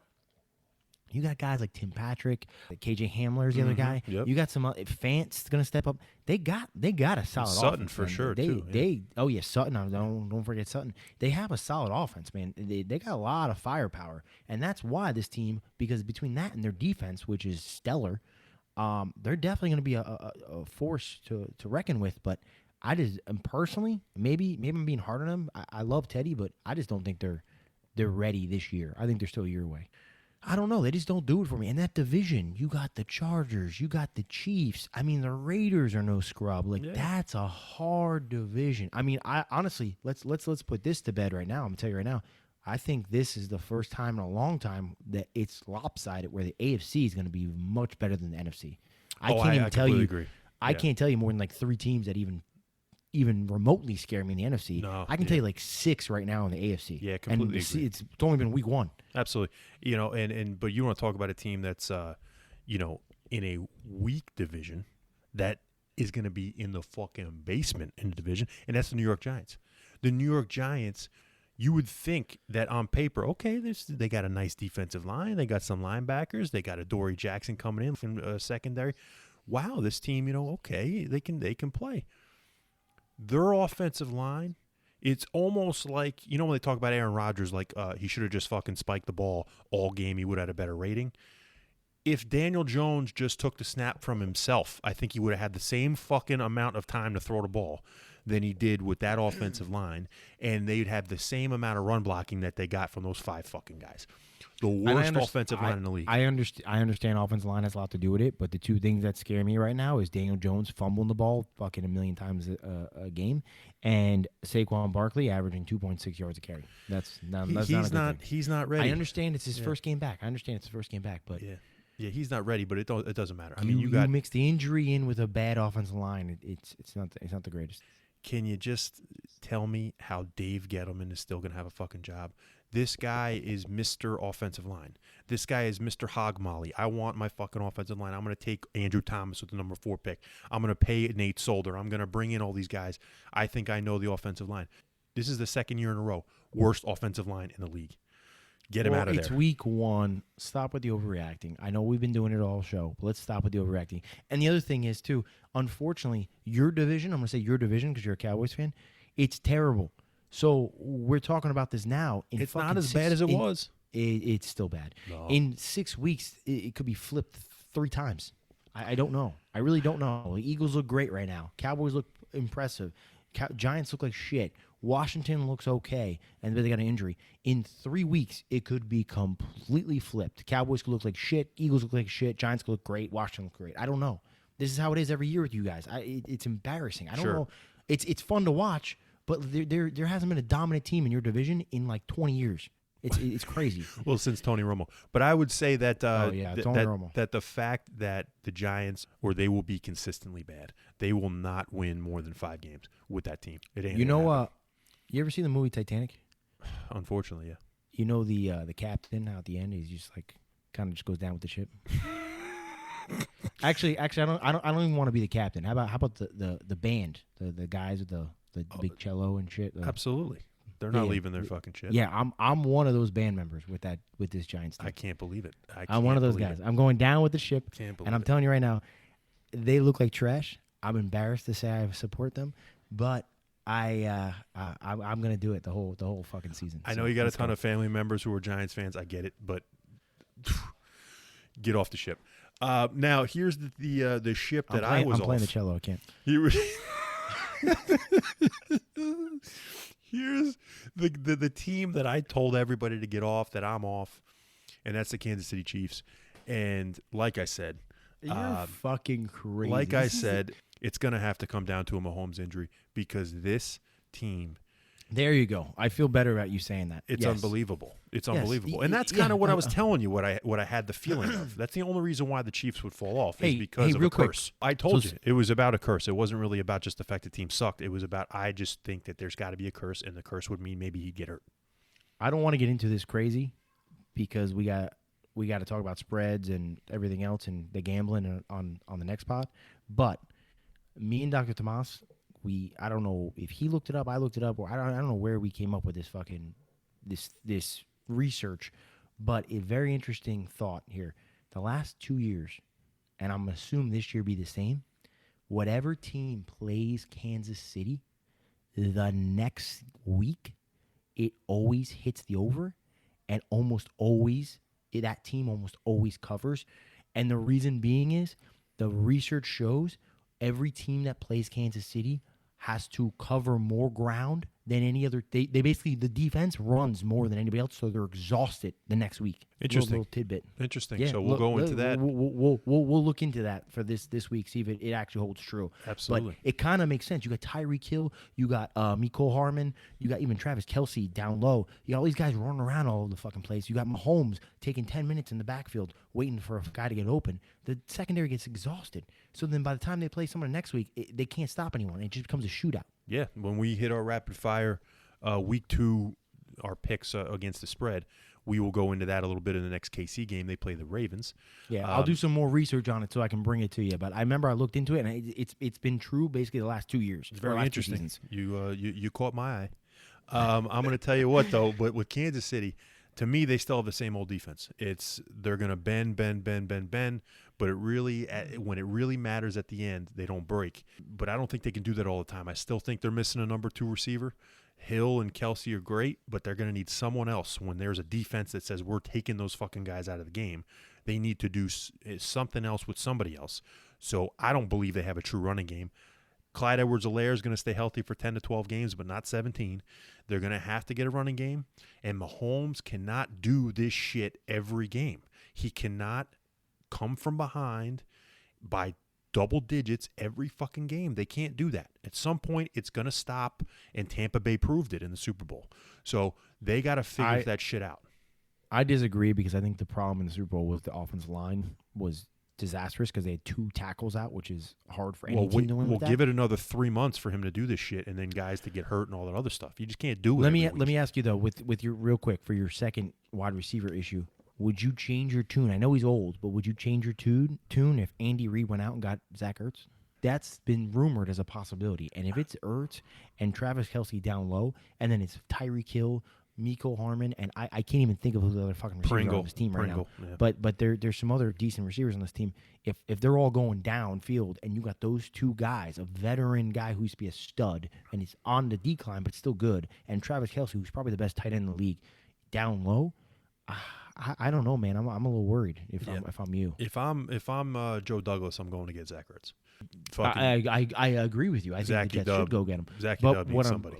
you got guys like Tim Patrick, like KJ Hamler's the other guy. Yep. You got some Fant's going to step up. They got a solid Sutton offense, for man. sure, they, too. They oh yeah, Sutton. Don't forget Sutton. They have a solid offense, man. They got a lot of firepower, and that's why this team, because between that and their defense, which is stellar, they're definitely going to be a force to reckon with. But I just personally, maybe I'm being hard on them. I love Teddy, but I just don't think they're ready this year. I think they're still a year away. I don't know. They just don't do it for me. In that division, you got the Chargers, you got the Chiefs. I mean, the Raiders are no scrub. That's a hard division. I mean, I honestly, let's put this to bed right now. I'm gonna tell you right now. I think this is the first time in a long time that it's lopsided, where the AFC is going to be much better than the NFC. I can't tell you more than like 3 teams that even remotely scare me in the NFC. No, I can tell you like 6 right now in the AFC. Yeah, completely and agree. It's only been week 1. Absolutely. But you want to talk about a team that's in a weak division that is going to be in the fucking basement in the division, and that's the New York Giants. The New York Giants, you would think that on paper, okay, they got a nice defensive line, they got some linebackers, they got a Dory Jackson coming in from secondary. Wow, this team, okay, they can play. Their offensive line, it's almost like, when they talk about Aaron Rodgers, like he should have just fucking spiked the ball all game, he would have had a better rating. If Daniel Jones just took the snap from himself, I think he would have had the same fucking amount of time to throw the ball than he did with that offensive line, and they'd have the same amount of run blocking that they got from those 5 fucking guys. The worst offensive line in the league. I understand offensive line has a lot to do with it, but the 2 things that scare me right now is Daniel Jones fumbling the ball fucking a million times a game, and Saquon Barkley averaging 2.6 yards a carry. That's not a good thing. He's not ready. I understand it's his first game back. But yeah, he's not ready. But it doesn't matter. I mean, you mix the injury in with a bad offensive line. It's not the greatest. Can you just tell me how Dave Gettleman is still going to have a fucking job? This guy is Mr. Offensive Line. This guy is Mr. Hog Molly. I want my fucking offensive line. I'm going to take Andrew Thomas with the number 4 pick. I'm going to pay Nate Solder. I'm going to bring in all these guys. I think I know the offensive line. This is the second year in a row. Worst offensive line in the league. Get him out of there. It's week 1. Stop with the overreacting. I know we've been doing it all show, but let's stop with the overreacting. And the other thing is, too, unfortunately, your division, I'm going to say your division because you're a Cowboys fan, it's terrible. So we're talking about this now. It's not as bad as it was. It's still bad. No. In 6 weeks, it could be flipped 3 times. I don't know. I really don't know. The Eagles look great right now. Cowboys look impressive. Giants look like shit. Washington looks okay, and they got an injury. In 3 weeks, it could be completely flipped. Cowboys could look like shit. Eagles look like shit. Giants could look great. Washington look great. I don't know. This is how it is every year with you guys. It's embarrassing. I don't know. It's fun to watch, but there hasn't been a dominant team in your division in like 20 years. It's crazy. Well, since Tony Romo. But I would say that Tony Romo. that the fact that the Giants, or they will be consistently bad, they will not win more than 5 games with that team. It ain't. You know, you ever seen the movie Titanic? Unfortunately, yeah. You know the captain at the end, he's just like kind of just goes down with the ship. Actually, I don't even want to be the captain. How about the band, the guys with the big cello and shit? Absolutely. They're not leaving their fucking shit. Yeah, I'm one of those band members with this Giants team. I can't believe it. I'm one of those guys. I'm going down with the ship. And I'm telling you right now, they look like trash. I'm embarrassed to say I support them, but I'm gonna do it the whole fucking season. I know you got a ton of family members who are Giants fans. I get it, but get off the ship. Now here's the ship that I was. I'm playing the cello. I can't. Here's the team that I told everybody to get off, that I'm off, and that's the Kansas City Chiefs. And like I said, you're fucking crazy. Like I said, it's going to have to come down to a Mahomes injury, because this team. There you go. I feel better about you saying that. It's unbelievable. It's unbelievable. And that's kind of what I was telling you, what I had the feeling of. That's the only reason why the Chiefs would fall off, is because of a curse. I told you. It was about a curse. It wasn't really about just the fact the team sucked. It was about, I just think that there's got to be a curse, and the curse would mean maybe he'd get hurt. I don't want to get into this crazy, because we got to talk about spreads and everything else and the gambling on the next pod. But me and Dr. Tomas, I don't know if he looked it up, I looked it up, or I don't know where we came up with this fucking this research, but a very interesting thought here. The last 2 years, and I'm assuming this year be the same, whatever team plays Kansas City, the next week, it always hits the over, and almost always, that team almost always covers. And the reason being is, the research shows every team that plays Kansas City has to cover more ground than any other. They basically, the defense runs more than anybody else, so they're exhausted the next week. Interesting. Little tidbit. Interesting. Yeah, so we'll go into that. We'll look into that for this week, see if it actually holds true. Absolutely. But it kind of makes sense. You got Tyreek Hill, you got Mecole Hardman, you got even Travis Kelce down low. You got all these guys running around all over the fucking place. You got Mahomes taking 10 minutes in the backfield waiting for a guy to get open. The secondary gets exhausted. So then by the time they play someone next week, they can't stop anyone. It just becomes a shootout. Yeah, when we hit our rapid fire week 2, our picks against the spread, we will go into that a little bit in the next KC game. They play the Ravens. Yeah, I'll do some more research on it so I can bring it to you. But I remember I looked into it, and it's been true basically the last 2 years. It's very interesting. You caught my eye. I'm going to tell you what, though, but with Kansas City, to me, they still have the same old defense. They're going to bend, but it really, when it really matters at the end, they don't break. But I don't think they can do that all the time. I still think they're missing a number 2 receiver. Hill and Kelce are great, but they're going to need someone else. When there's a defense that says we're taking those fucking guys out of the game, they need to do something else with somebody else. So I don't believe they have a true running game. Clyde Edwards-Helaire is going to stay healthy for 10 to 12 games, but not 17. They're going to have to get a running game, and Mahomes cannot do this shit every game. He cannot come from behind by double digits every fucking game. They can't do that. At some point, it's going to stop, and Tampa Bay proved it in the Super Bowl. So they got to figure that shit out. I disagree, because I think the problem in the Super Bowl was the offensive line was disastrous, because they had 2 tackles out, which is hard for any team to win with that. We'll give it another 3 months for him to do this shit, and then guys to get hurt and all that other stuff. You just can't do it. Let me ask you though, with your real quick, for your second wide receiver issue, would you change your tune? I know he's old, but would you change your tune if Andy Reid went out and got Zach Ertz? That's been rumored as a possibility. And if it's Ertz and Travis Kelce down low, and then it's Tyreek Hill, Mecole Hardman, and I can't even think of who the other fucking receivers on this team right now. Yeah. But there's some other decent receivers on this team. If they're all going downfield, and you got those 2 guys, a veteran guy who used to be a stud and he's on the decline but still good, and Travis Kelce, who's probably the best tight end in the league, down low, I don't know, man. I'm a little worried if I'm you. If I'm Joe Douglas, I'm going to get Zach Ertz. I agree with you. I think the Jets should go get him. Zachy Dub needs somebody.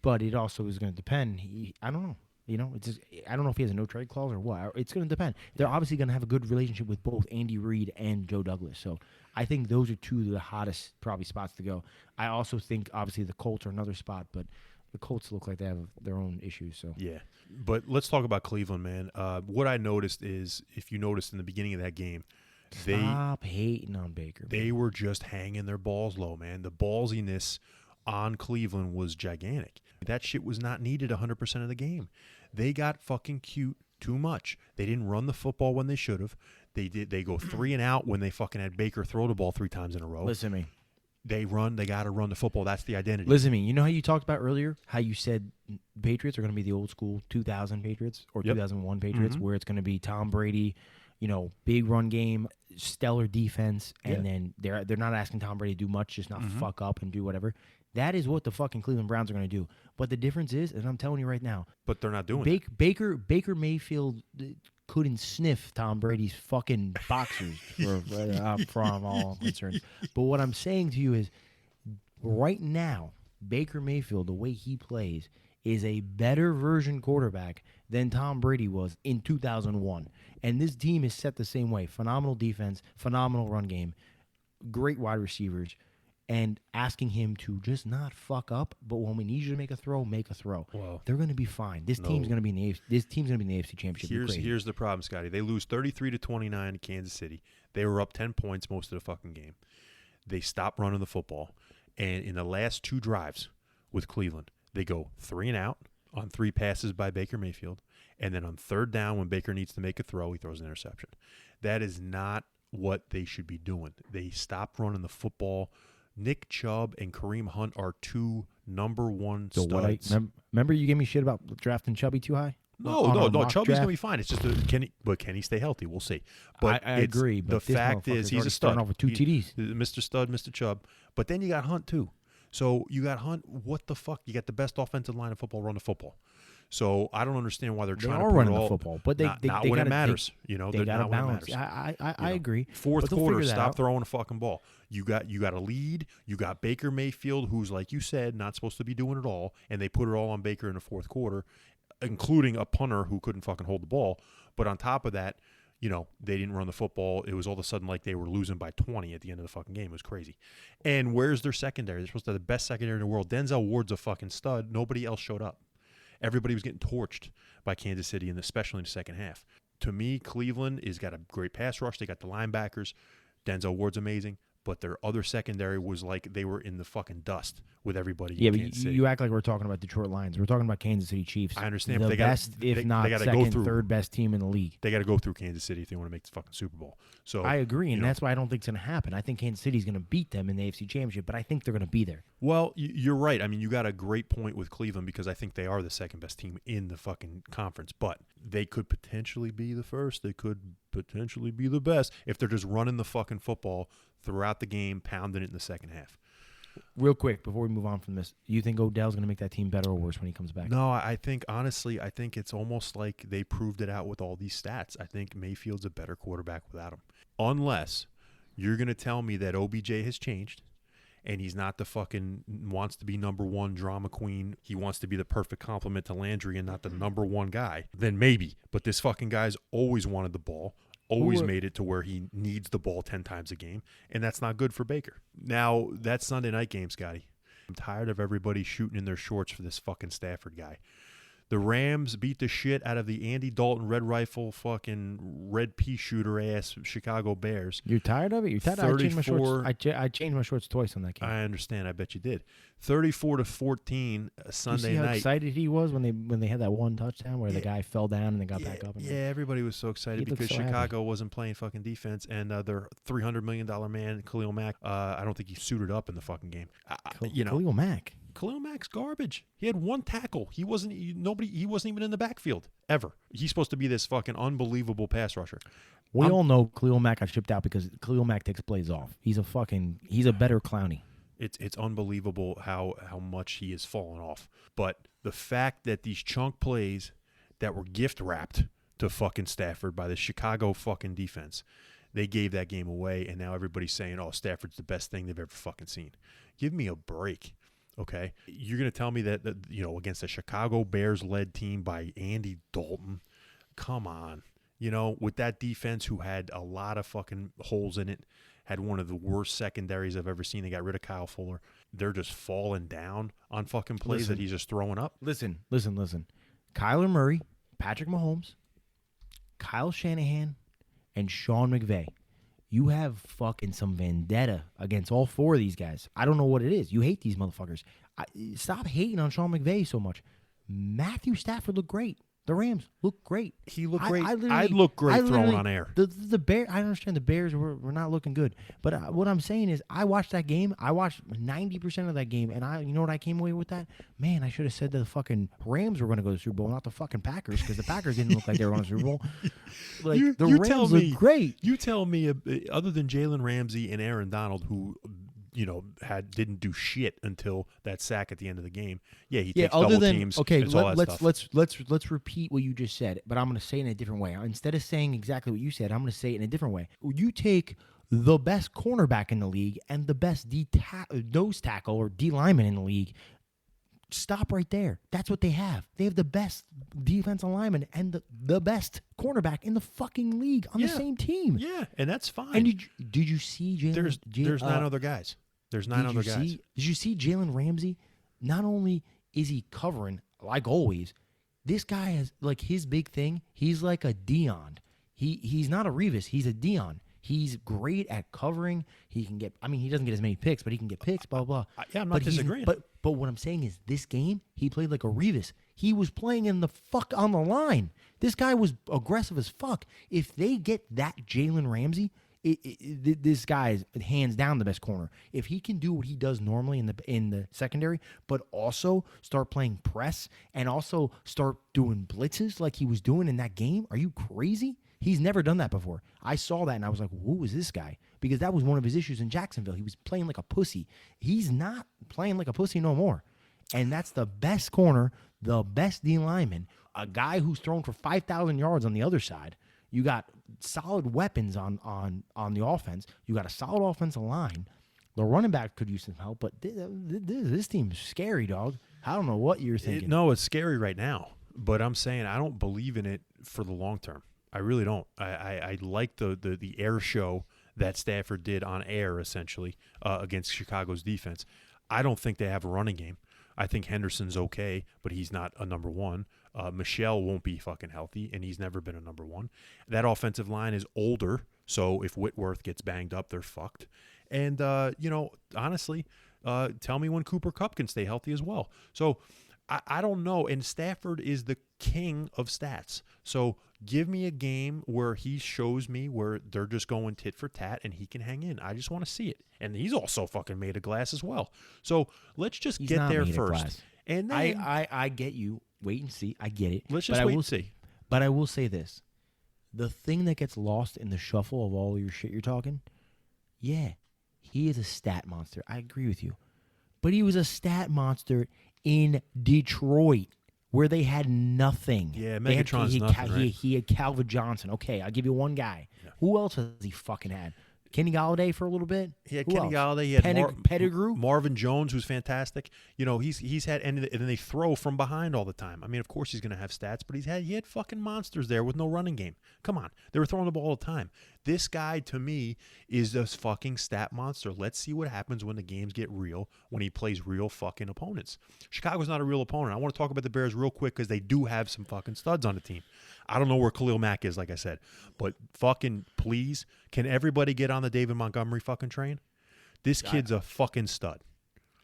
But it also is going to depend. I don't know. It's just, I don't know if he has a no-trade clause or what. It's going to depend. They're obviously going to have a good relationship with both Andy Reid and Joe Douglas. So I think those are 2 of the hottest probably spots to go. I also think, obviously, the Colts are another spot. But the Colts look like they have their own issues. So Yeah. But let's talk about Cleveland, man. What I noticed is, if you noticed in the beginning of that game, stop hating on Baker. they were just hanging their balls low, man. The ballsiness on Cleveland was gigantic. That shit was not needed 100% of the game. They got fucking cute too much. They didn't run the football when they should have. They go 3 and out when they fucking had Baker throw the ball 3 times in a row. Listen to me. They got to run the football. That's the identity. Listen to me. You know how you talked about earlier, how you said Patriots are going to be the old school 2000 Patriots or 2001 Patriots, where it's going to be Tom Brady, big run game, stellar defense, and then they're not asking Tom Brady to do much, just not fuck up and do whatever. That is what the fucking Cleveland Browns are going to do. But the difference is, and I'm telling you right now, but they're not doing it. Baker Mayfield couldn't sniff Tom Brady's fucking boxers from all concerns. But what I'm saying to you is, right now, Baker Mayfield, the way he plays, is a better version quarterback than Tom Brady was in 2001. And this team is set the same way. Phenomenal defense, phenomenal run game, great wide receivers, and asking him to just not fuck up. But when we need you to make a throw, make a throw. Well, they're going to be fine. This team's going to be in the AFC Championship. Here's the problem, Scotty. They lose 33-29 to Kansas City. They were up 10 points most of the fucking game. They stopped running the football, and in the last 2 drives with Cleveland, they go 3 and out on 3 passes by Baker Mayfield, and then on 3rd down when Baker needs to make a throw, he throws an interception. That is not what they should be doing. They stopped running the football. Nick Chubb and Kareem Hunt are 2 number 1 studs. Remember you gave me shit about drafting Chubby too high? No. Chubby's gonna be fine. It's just can he stay healthy? We'll see. But I agree. But the fact is, he's a stud. Off with 2 TDs, Mr. Stud, Mr. Chubb. But then you got Hunt too. So you got Hunt. What the fuck? You got the best offensive line of football. Run the football. So I don't understand why they're trying to put running it all, the football, but they not when it matters. They got to balance. I agree. 4th quarter, stop throwing the fucking ball. You got a lead. You got Baker Mayfield, who's, like you said, not supposed to be doing it all, and they put it all on Baker in the 4th quarter, including a punter who couldn't fucking hold the ball. But on top of that, they didn't run the football. It was all of a sudden like they were losing by 20 at the end of the fucking game. It was crazy. And where's their secondary? They're supposed to have the best secondary in the world. Denzel Ward's a fucking stud. Nobody else showed up. Everybody was getting torched by Kansas City, and especially in the second half. To me, Cleveland has got a great pass rush. They got the linebackers. Denzel Ward's amazing. But their other secondary was like they were in the fucking dust with everybody in Kansas City. You act like we're talking about Detroit Lions. We're talking about Kansas City Chiefs. I understand. The but best, if not second, third best team in the league. They got to go through Kansas City if they want to make the fucking Super Bowl. So I agree, and that's why I don't think it's going to happen. I think Kansas City's going to beat them in the AFC Championship, but I think they're going to be there. Well, you're right. I mean, you got a great point with Cleveland because I think they are the second best team in the fucking conference, but they could potentially be the first. They could potentially be the best if they're just running the fucking football throughout the game, pounding it in the second half. Real quick, before we move on from this, you think Odell's going to make that team better or worse when he comes back? No, I think, honestly, it's almost like they proved it out with all these stats. I think Mayfield's a better quarterback without him. Unless you're going to tell me that OBJ has changed and he's not the fucking wants to be number 1 drama queen. He wants to be the perfect complement to Landry and not the number 1 guy. Then maybe. But this fucking guy's always wanted the ball. Always made it to where he needs the ball 10 times a game, and that's not good for Baker. Now, that Sunday night game, Scotty, I'm tired of everybody shooting in their shorts for this fucking Stafford guy. The Rams beat the shit out of the Andy Dalton Red Rifle fucking red pea shooter ass Chicago Bears. You're tired of it? You're tired of it? I changed my shorts. I changed my shorts twice on that game. I understand. I bet you did. 34-14 Sunday you see night. How excited he was when they had that one touchdown where the guy fell down and then got back up. And everybody was so excited because Chicago wasn't playing fucking defense, and their $300 million man Khalil Mack. I don't think he suited up in the fucking game. Khalil Mack. Khalil Mack's garbage. He had 1 tackle. He wasn't even in the backfield ever. He's supposed to be this fucking unbelievable pass rusher. We all know Khalil Mack got shipped out because Khalil Mack takes plays off. He's a better clowny. It's unbelievable how much he has fallen off. But the fact that these chunk plays that were gift wrapped to fucking Stafford by the Chicago fucking defense, they gave that game away, and now everybody's saying, "Oh, Stafford's the best thing they've ever fucking seen." Give me a break. Okay, you're going to tell me that against a Chicago Bears-led team by Andy Dalton, come on, with that defense who had a lot of fucking holes in it, had one of the worst secondaries I've ever seen. They got rid of Kyle Fuller. They're just falling down on fucking plays that he's just throwing up. Listen. Kyler Murray, Patrick Mahomes, Kyle Shanahan, and Sean McVay. You have fucking some vendetta against all four of these guys. I don't know what it is. You hate these motherfuckers. Stop hating on Sean McVay so much. Matthew Stafford looked great. The Rams look great. He looked great. I look great throwing on air. The Bears. I understand the Bears were not looking good, but what I'm saying is, I watched that game. I watched 90% of that game, and you know what I came away with that? Man, I should have said that the fucking Rams were going to go to the Super Bowl, not the fucking Packers, because the Packers didn't look like they were on the Super Bowl. Like the Rams look great. You tell me, other than Jalen Ramsey and Aaron Donald, who didn't do shit until that sack at the end of the game. Yeah, he takes double teams. Okay, let's repeat what you just said, but I'm going to say it in a different way. Instead of saying exactly what you said, I'm going to say it in a different way. You take the best cornerback in the league and the best nose tackle or D lineman in the league. Stop right there. That's what they have. They have the best defensive lineman and the best cornerback in the fucking league on the same team. Yeah, and that's fine. And did you see Jalen? There's 9 other guys. There's 9 other guys. Did you see Jalen Ramsey? Not only is he covering, like always, this guy has, like, his big thing, he's like a Dion. He's not a Revis. He's a Dion. He's great at covering. He can get, he doesn't get as many picks, but he can get picks, blah, blah, blah. Yeah, I'm not disagreeing. But what I'm saying is, this game, he played like a Revis. He was playing in the fuck on the line. This guy was aggressive as fuck. If they get that Jalen Ramsey, this guy is hands down the best corner. If he can do what he does normally in the secondary, but also start playing press and also start doing blitzes like he was doing in that game, are you crazy? He's never done that before. I saw that and I was like, who is this guy? Because that was one of his issues in Jacksonville. He was playing like a pussy. He's not playing like a pussy no more. And that's the best corner, the best D lineman, a guy who's thrown for 5,000 yards on the other side. You got solid weapons on the offense. You got a solid offensive line. The running back could use some help, but this team's scary, dog. I don't know what you're thinking. No, it's scary right now, but I'm saying I don't believe in it for the long term. I really don't. I like the air show that Stafford did on air, essentially, against Chicago's defense. I don't think they have a running game. I think Henderson's okay, but he's not a number one. Michelle won't be fucking healthy, and he's never been a number one. That offensive line is older, so if Whitworth gets banged up, they're fucked. And, honestly, tell me when Cooper Kupp can stay healthy as well. So I don't know. And Stafford is the king of stats. So give me a game where he shows me where they're just going tit for tat and he can hang in. I just want to see it. And he's also fucking made of glass as well. So let's just get there first. And then I get you. Wait and see. I get it. Let's just wait and see. But I will say this. The thing that gets lost in the shuffle of all your shit you're talking, he is a stat monster. I agree with you. But he was a stat monster in Detroit, where they had nothing. Yeah, Megatron's nothing, right? He had Calvin Johnson. Okay, I'll give you one guy. Yeah. Who else has he fucking had? Kenny Galladay for a little bit. He had Kenny Galladay. He had Pettigrew. Marvin Jones, who's fantastic. He's had, and then they throw from behind all the time. I mean, of course he's going to have stats, but he had fucking monsters there with no running game. Come on, they were throwing the ball all the time. This guy, to me, is this fucking stat monster. Let's see what happens when the games get real, when he plays real fucking opponents. Chicago's not a real opponent. I want to talk about the Bears real quick because they do have some fucking studs on the team. I don't know where Khalil Mack is, like I said, but fucking please, can everybody get on the David Montgomery fucking train? This kid's a fucking stud.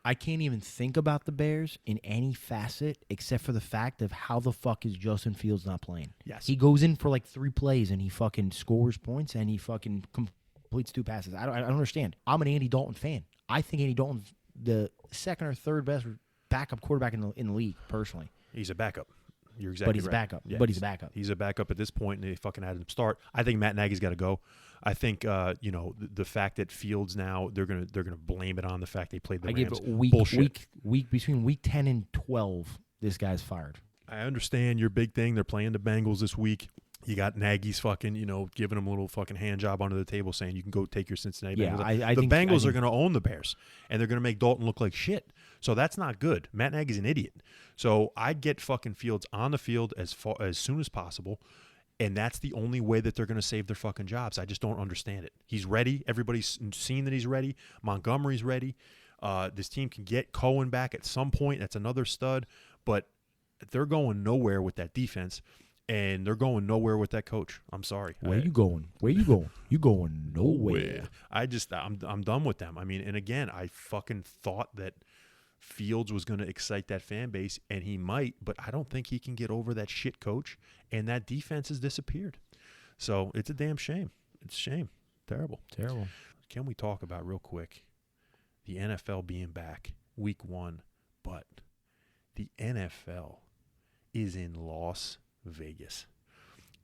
I can't even think about the Bears in any facet except for the fact of how the fuck is Justin Fields not playing. Yes. He goes in for like 3 plays and he fucking scores points and he fucking completes 2 passes. I don't understand. I'm an Andy Dalton fan. I think Andy Dalton's the second or third best backup quarterback in the league, personally. He's a backup. You're exactly right. But he's a backup. Yeah, but he's a backup. He's a backup at this point, and they fucking had him start. I think Matt Nagy's got to go. I think the fact that Fields now they're gonna blame it on the fact they played the Rams. Week between week 10 and 12, this guy's fired. I understand your big thing. They're playing the Bengals this week. You got Nagy's fucking, giving him a little fucking hand job under the table saying you can go take your Cincinnati Bengals. I think Bengals are going to own the Bears, and they're going to make Dalton look like shit. So that's not good. Matt Nagy's an idiot. So I'd get fucking Fields on the field as soon as possible. And that's the only way that they're going to save their fucking jobs. I just don't understand it. He's ready. Everybody's seen that he's ready. Montgomery's ready. This team can get Cohen back at some point. That's another stud. But they're going nowhere with that defense, and they're going nowhere with that coach. I'm sorry. Where you going? Where you going? You going nowhere. I'm done with them. I mean, and again, I fucking thought that Fields was going to excite that fan base, and he might, but I don't think he can get over that shit coach, and that defense has disappeared. So it's a damn shame. It's a shame. Terrible. Terrible. Can we talk about real quick the NFL being back week 1, but the NFL is in Las Vegas.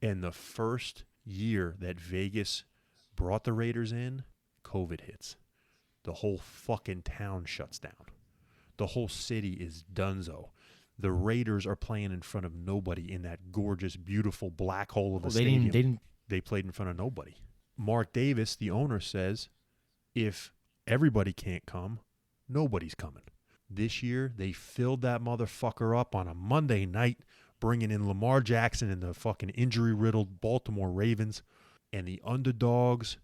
And the first year that Vegas brought the Raiders in, COVID hits. The whole fucking town shuts down. The whole city is donezo. The Raiders are playing in front of nobody in that gorgeous, beautiful black hole of a stadium. They played in front of nobody. Mark Davis, the owner, says if everybody can't come, nobody's coming. This year, they filled that motherfucker up on a Monday night, bringing in Lamar Jackson and the fucking injury-riddled Baltimore Ravens, and the underdogs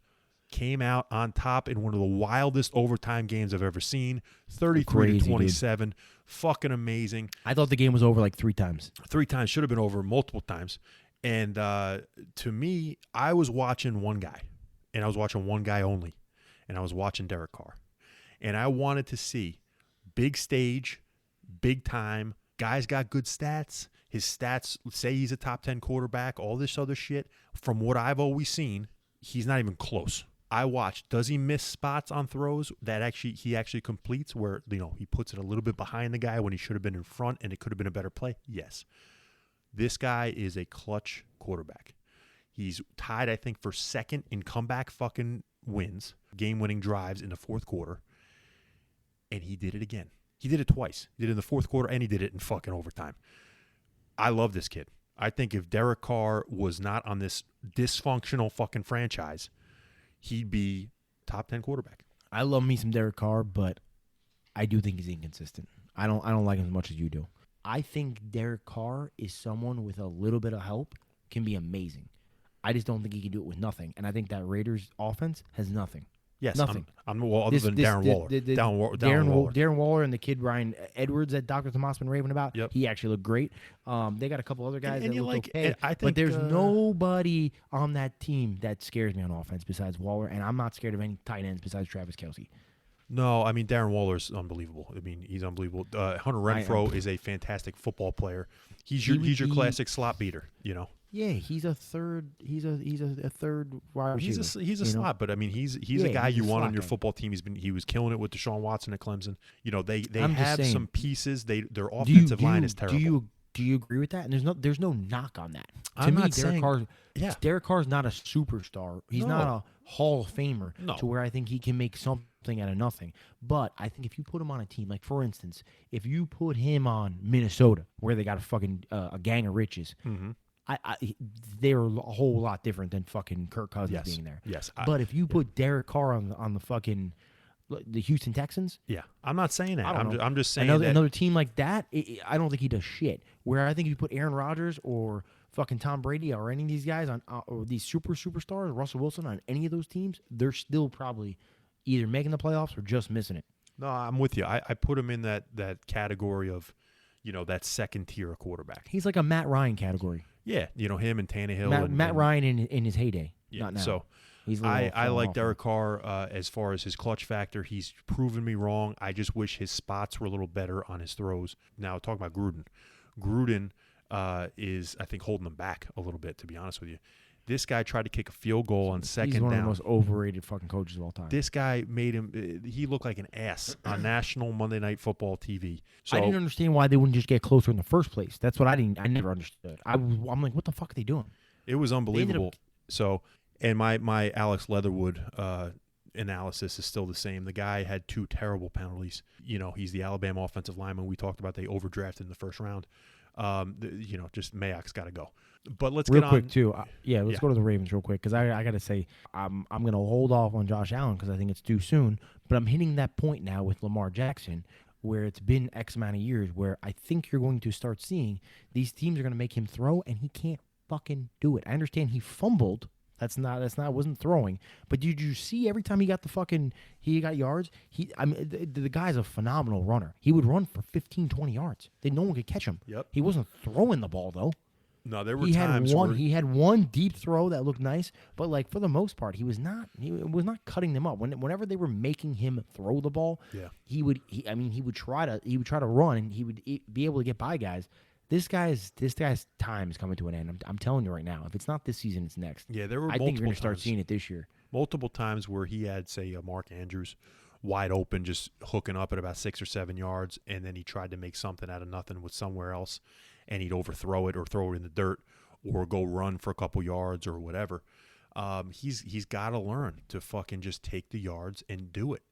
came out on top in one of the wildest overtime games I've ever seen. 33-27. Fucking amazing. I thought the game was over like 3 times. 3 times. Should have been over multiple times. And to me, I was watching one guy. And I was watching one guy only. And I was watching Derek Carr. And I wanted to see big stage, big time. Guy's got good stats. His stats say he's a top 10 quarterback, all this other shit. From what I've always seen, he's not even close. I watched. Does he miss spots on throws that he actually completes where, he puts it a little bit behind the guy when he should have been in front and it could have been a better play? Yes. This guy is a clutch quarterback. He's tied, I think, for second in comeback fucking wins, game-winning drives in the fourth quarter. And he did it again. He did it twice. He did it in the fourth quarter and he did it in fucking overtime. I love this kid. I think if Derek Carr was not on this dysfunctional fucking franchise, he'd be top 10 quarterback. I love me some Derek Carr, but I do think he's inconsistent. I don't like him as much as you do. I think Derek Carr is someone with a little bit of help can be amazing. I just don't think he can do it with nothing. And I think that Raiders offense has nothing. Yes, nothing. Other than Darren Waller. Darren Waller and the kid Ryan Edwards that Dr. Tomas been raving about. Yep. He actually looked great. They got a couple other guys that look okay. I think, but there's nobody on that team that scares me on offense besides Waller, and I'm not scared of any tight ends besides Travis Kelce. No, I mean, Darren Waller's unbelievable. I mean, he's unbelievable. Hunter Renfrow is a fantastic football player. He's your classic slot beater, Yeah, he's a third. He's a third wide receiver. He's a slot, but I mean he's a guy you want on your football team. He was killing it with Deshaun Watson at Clemson. They have some pieces. Their offensive line is terrible. Do you agree with that? And there's no knock on that. I'm not saying Derek Carr's not a superstar. He's not a Hall of Famer to where I think he can make something out of nothing. But I think if you put him on a team, like for instance, if you put him on Minnesota, where they got a gang of riches. Mm-hmm. They're a whole lot different than fucking Kirk Cousins being there. Yes. But if you put Derek Carr on the fucking the Houston Texans, I'm not saying that. I'm just saying another team like that. I don't think he does shit. Where I think if you put Aaron Rodgers or fucking Tom Brady or any of these guys on or these superstars, Russell Wilson on any of those teams, they're still probably either making the playoffs or just missing it. No, I'm with you. I put him in that category of, that second tier quarterback. He's like a Matt Ryan category. Yeah, him and Tannehill. Matt Ryan in his heyday. Yeah, not now. So I like Derek Carr as far as his clutch factor. He's proven me wrong. I just wish his spots were a little better on his throws. Now, talking about Gruden. Gruden is, I think, holding them back a little bit, to be honest with you. This guy tried to kick a field goal on second down. He's one of the most overrated fucking coaches of all time. This guy made him he looked like an ass on national Monday Night Football TV. So, I didn't understand why they wouldn't just get closer in the first place. That's what I never understood. I'm like, what the fuck are they doing? It was unbelievable. And my Alex Leatherwood analysis is still the same. The guy had 2 terrible penalties. He's the Alabama offensive lineman we talked about. They overdrafted in the first round. Just Mayock's got to go. But let's real get quick too. Let's go to the Ravens real quick because I got to say I'm going to hold off on Josh Allen because I think it's too soon. But I'm hitting that point now with Lamar Jackson where it's been X amount of years where I think you're going to start seeing these teams are going to make him throw and he can't fucking do it. I understand he fumbled. That's not wasn't throwing. But did you see every time he got yards? The guy's a phenomenal runner. He would run for 15, 20 yards. Then no one could catch him. Yep. He wasn't throwing the ball though. No, there were times where he had one deep throw that looked nice, but like for the most part, he was not cutting them up. Whenever they were making him throw the ball, he would try to run and he would be able to get by guys. This guy's time is coming to an end. I'm telling you right now. If it's not this season, it's next. Yeah, there were. I think you're going to start seeing it this year. Multiple times where he had, say, Mark Andrews wide open, just hooking up at about 6 or 7 yards, and then he tried to make something out of nothing with somewhere else, and he'd overthrow it or throw it in the dirt or go run for a couple yards or whatever. He's got to learn to fucking just take the yards and do it.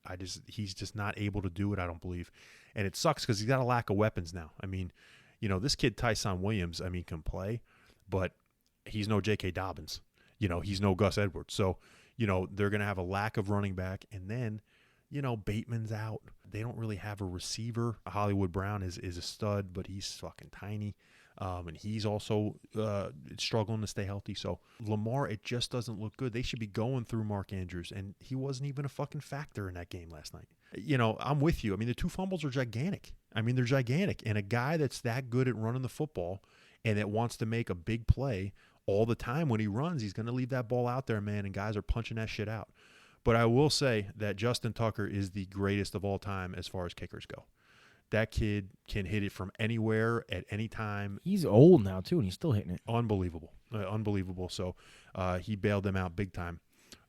He's just not able to do it, I don't believe. And it sucks because he's got a lack of weapons now. I mean, this kid Tyson Williams, can play, but he's no J.K. Dobbins. He's no Gus Edwards. So, they're going to have a lack of running back. And then, Bateman's out. They don't really have a receiver. Hollywood Brown is a stud, but he's fucking tiny. And he's also struggling to stay healthy. So, Lamar, it just doesn't look good. They should be going through Mark Andrews, and he wasn't even a fucking factor in that game last night. I'm with you. The 2 fumbles are gigantic. They're gigantic. And a guy that's that good at running the football and that wants to make a big play all the time when he runs, he's going to leave that ball out there, man, and guys are punching that shit out. But I will say that Justin Tucker is the greatest of all time as far as kickers go. That kid can hit it from anywhere at any time. He's old now, too, and he's still hitting it. Unbelievable. Unbelievable. So he bailed them out big time.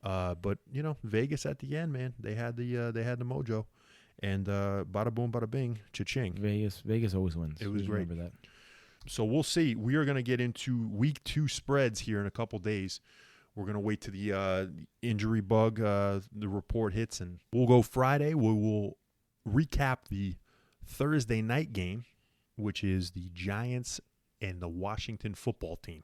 But Vegas at the end, man, they had the mojo, and bada boom, bada bing, cha-ching. Vegas always wins. It was great. Remember that. So we'll see. We are going to get into week 2 spreads here in a couple days. We're going to wait till the injury bug, the report hits, and we'll go Friday. We will recap the Thursday night game, which is the Giants and the Washington football team.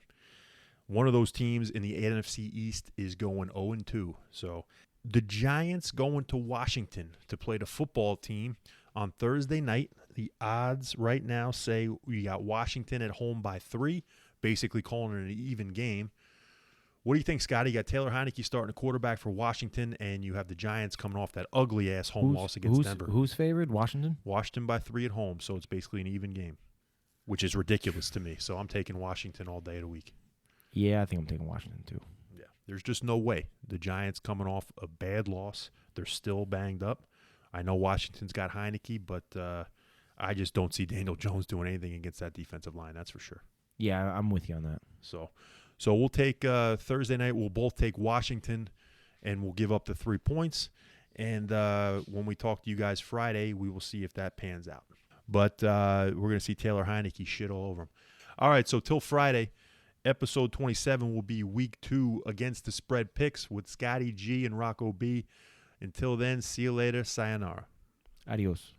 One of those teams in the NFC East is going 0-2. So the Giants going to Washington to play the football team on Thursday night. The odds right now say we got Washington at home by 3, basically calling it an even game. What do you think, Scotty? You got Taylor Heineke starting a quarterback for Washington, and you have the Giants coming off that ugly-ass home loss against Denver. Who's favored? Washington? Washington by 3 at home, so it's basically an even game, which is ridiculous to me. So I'm taking Washington all day of the week. Yeah, I think I'm taking Washington too. Yeah, there's just no way. The Giants coming off a bad loss. They're still banged up. I know Washington's got Heineke, but I just don't see Daniel Jones doing anything against that defensive line. That's for sure. Yeah, I'm with you on that. So we'll take Thursday night. We'll both take Washington, and we'll give up the 3 points. And when we talk to you guys Friday, we will see if that pans out. But we're going to see Taylor Heineke shit all over him. All right, so till Friday, episode 27 will be week 2 against the spread picks with Scotty G and Rocco B. Until then, see you later. Sayonara. Adios.